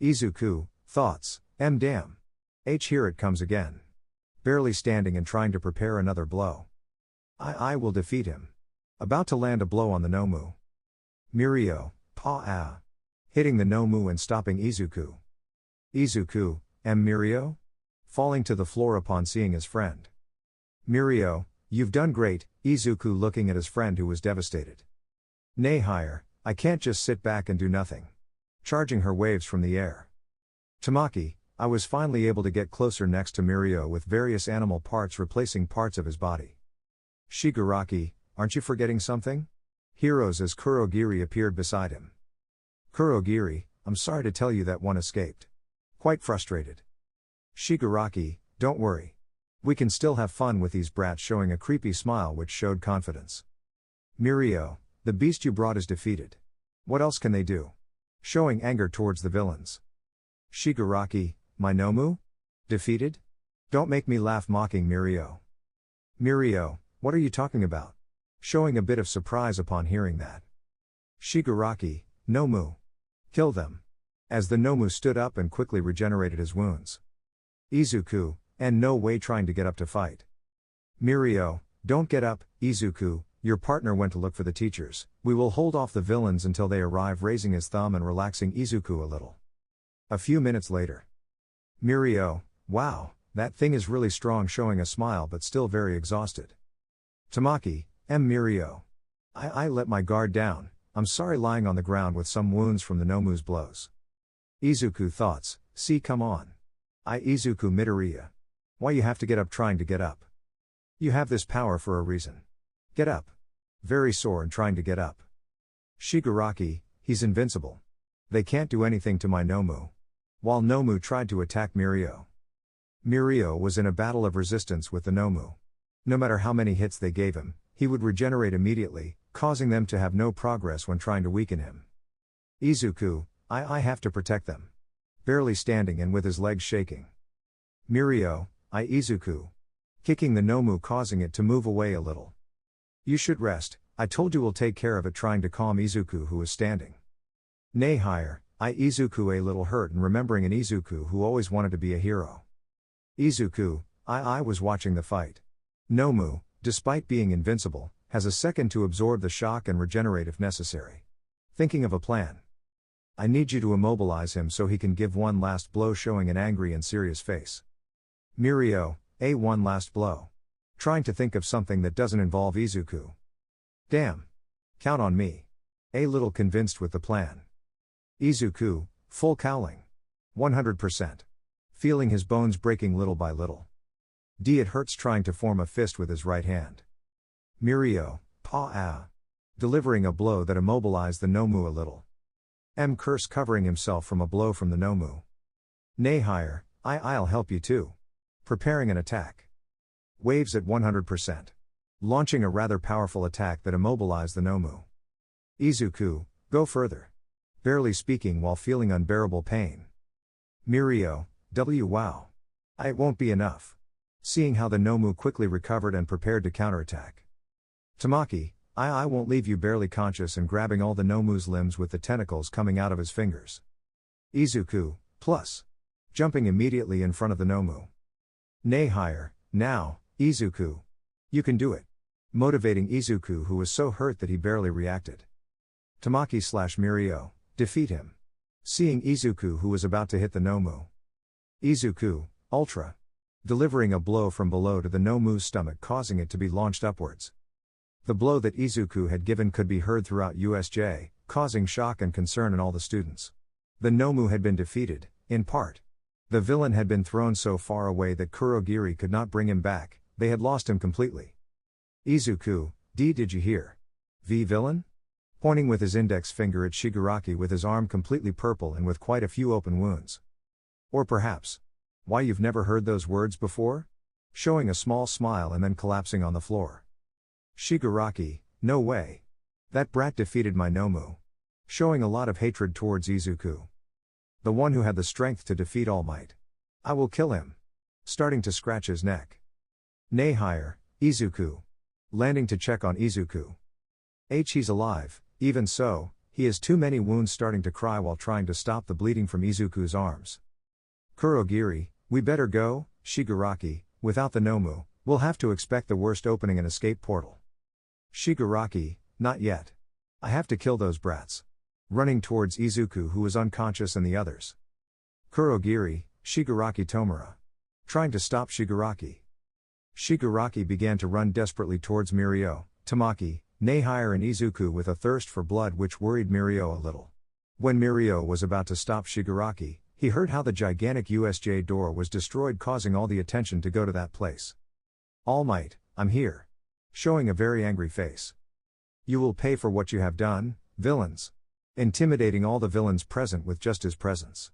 Izuku, thoughts, damn. Here it comes again. Barely standing and trying to prepare another blow. I will defeat him. About to land a blow on the Nomu. Mirio, hitting the Nomu and stopping Izuku. Izuku, Mirio? Falling to the floor upon seeing his friend. Mirio, you've done great, Izuku looking at his friend who was devastated. Nehire, I can't just sit back and do nothing. Charging her waves from the air. Tamaki, I was finally able to get closer next to Mirio with various animal parts replacing parts of his body. Shigaraki, aren't you forgetting something? Heroes as Kurogiri appeared beside him. Kurogiri, I'm sorry to tell you that one escaped. Quite frustrated. Shigaraki, don't worry. We can still have fun with these brats, showing a creepy smile which showed confidence. Mirio, the beast you brought is defeated. What else can they do? Showing anger towards the villains. Shigaraki, my Nomu? Defeated? Don't make me laugh, mocking Mirio. Mirio, what are you talking about? Showing a bit of surprise upon hearing that. Shigaraki, Nomu. Kill them. As the Nomu stood up and quickly regenerated his wounds. Izuku, and no way, trying to get up to fight. Mirio, don't get up, Izuku, your partner went to look for the teachers. We will hold off the villains until they arrive, raising his thumb and relaxing Izuku a little. A few minutes later. Mirio, wow, that thing is really strong, showing a smile but still very exhausted. Tamaki, Mirio. I let my guard down, I'm sorry, lying on the ground with some wounds from the Nomu's blows. Izuku, thoughts, see, come on. Izuku, Midoriya. Why you have to get up, trying to get up? You have this power for a reason. Get up. Very sore and trying to get up. Shigaraki, he's invincible. They can't do anything to my Nomu. While Nomu tried to attack Mirio. Mirio was in a battle of resistance with the Nomu. No matter how many hits they gave him, he would regenerate immediately, causing them to have no progress when trying to weaken him. Izuku, I have to protect them. Barely standing and with his legs shaking. Mirio, Izuku. Kicking the Nomu, causing it to move away a little. You should rest, I told you we'll take care of it, trying to calm Izuku, who was standing. Nehire, Izuku, a little hurt and remembering an Izuku who always wanted to be a hero. Izuku, I was watching the fight. Nomu, despite being invincible, has a second to absorb the shock and regenerate if necessary. Thinking of a plan. I need you to immobilize him so he can give one last blow, showing an angry and serious face. Mirio, one last blow. Trying to think of something that doesn't involve Izuku. Damn. Count on me. A little convinced with the plan. Izuku, full cowling. 100%. Feeling his bones breaking little by little. It hurts, trying to form a fist with his right hand. Mirio, delivering a blow that immobilized the Nomu a little. Curse covering himself from a blow from the Nomu. Nehire, I'll help you too. Preparing an attack. Waves at 100%. Launching a rather powerful attack that immobilized the Nomu. Izuku, go further. Barely speaking while feeling unbearable pain. Mirio, wow. It won't be enough. Seeing how the Nomu quickly recovered and prepared to counterattack. Tamaki, I won't leave you, barely conscious and grabbing all the Nomu's limbs with the tentacles coming out of his fingers. Izuku, plus. Jumping immediately in front of the Nomu. Nehire, now, Izuku. You can do it. Motivating Izuku, who was so hurt that he barely reacted. Tamaki / Mirio, defeat him. Seeing Izuku, who was about to hit the Nomu. Izuku, Ultra. Delivering a blow from below to the Nomu's stomach, causing it to be launched upwards. The blow that Izuku had given could be heard throughout USJ, causing shock and concern in all the students. The Nomu had been defeated, in part. The villain had been thrown so far away that Kurogiri could not bring him back, they had lost him completely. Izuku, did you hear? V villain? Pointing with his index finger at Shigaraki with his arm completely purple and with quite a few open wounds. Or perhaps, why you've never heard those words before? Showing a small smile and then collapsing on the floor. Shigaraki, no way. That brat defeated my Nomu. Showing a lot of hatred towards Izuku. The one who had the strength to defeat All Might. I will kill him. Starting to scratch his neck. Nay higher, Izuku. Landing to check on Izuku. He's alive, even so, he has too many wounds, starting to cry while trying to stop the bleeding from Izuku's arms. Kurogiri, we better go, Shigaraki, without the Nomu, we'll have to expect the worst, opening an escape portal. Shigaraki, not yet. I have to kill those brats. Running towards Izuku, who is unconscious, and the others. Kurogiri, Shigaraki Tomura. Trying to stop Shigaraki. Shigaraki began to run desperately towards Mirio, Tamaki, Nehire and Izuku with a thirst for blood which worried Mirio a little. When Mirio was about to stop Shigaraki, he heard how the gigantic USJ door was destroyed, causing all the attention to go to that place. All Might, I'm here. Showing a very angry face. You will pay for what you have done, villains. Intimidating all the villains present with just his presence.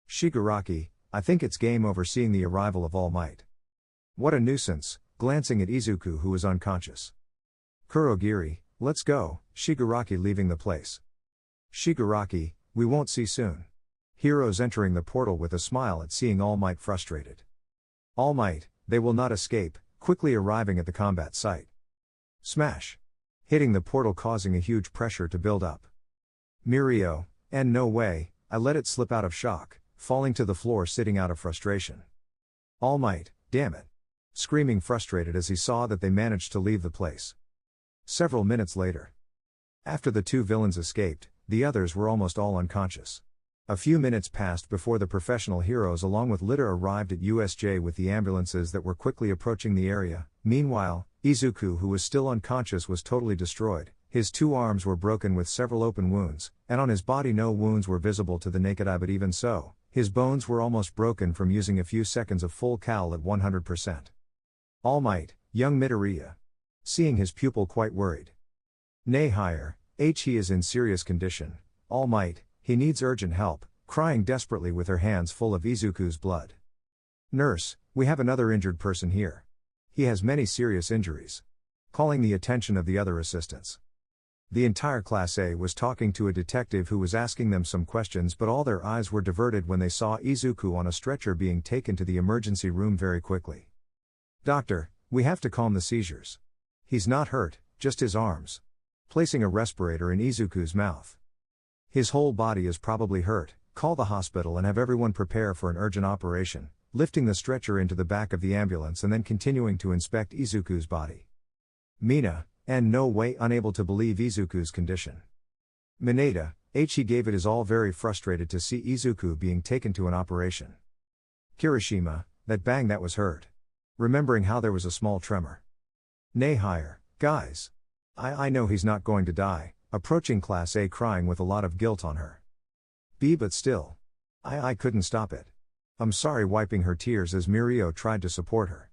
Shigaraki, I think it's game over, seeing the arrival of All Might. What a nuisance, glancing at Izuku who is unconscious. Kurogiri, let's go, Shigaraki leaving the place. Shigaraki, we won't see soon. Heroes entering the portal with a smile at seeing All Might frustrated. All Might, they will not escape, quickly arriving at the combat site. Smash. Hitting the portal, causing a huge pressure to build up. Mirio, and no way, I let it slip out of shock, falling to the floor, sitting out of frustration. All Might, damn it. Screaming frustrated as he saw that they managed to leave the place. Several minutes later. After the two villains escaped, the others were almost all unconscious. A few minutes passed before the professional heroes along with litter arrived at USJ with the ambulances that were quickly approaching the area. Meanwhile, Izuku, who was still unconscious, was totally destroyed. His two arms were broken with several open wounds, and on his body no wounds were visible to the naked eye, but even so, his bones were almost broken from using a few seconds of full cal at 100%. All Might, young Midoriya. Seeing his pupil quite worried. Nay higher, he is in serious condition. All Might, he needs urgent help, crying desperately with her hands full of Izuku's blood. Nurse, we have another injured person here. He has many serious injuries. Calling the attention of the other assistants. The entire Class A was talking to a detective who was asking them some questions, but all their eyes were diverted when they saw Izuku on a stretcher being taken to the emergency room very quickly. Doctor, we have to calm the seizures. He's not hurt, just his arms. Placing a respirator in Izuku's mouth. His whole body is probably hurt, call the hospital and have everyone prepare for an urgent operation, lifting the stretcher into the back of the ambulance and then continuing to inspect Izuku's body. Mina, and no way, unable to believe Izuku's condition. Mineta, he gave it his all, very frustrated to see Izuku being taken to an operation. Kirishima, that bang that was heard. Remembering how there was a small tremor. Nay higher, guys. I know he's not going to die, approaching Class A crying with a lot of guilt on her. B but still. I couldn't stop it. I'm sorry, wiping her tears as Mirio tried to support her.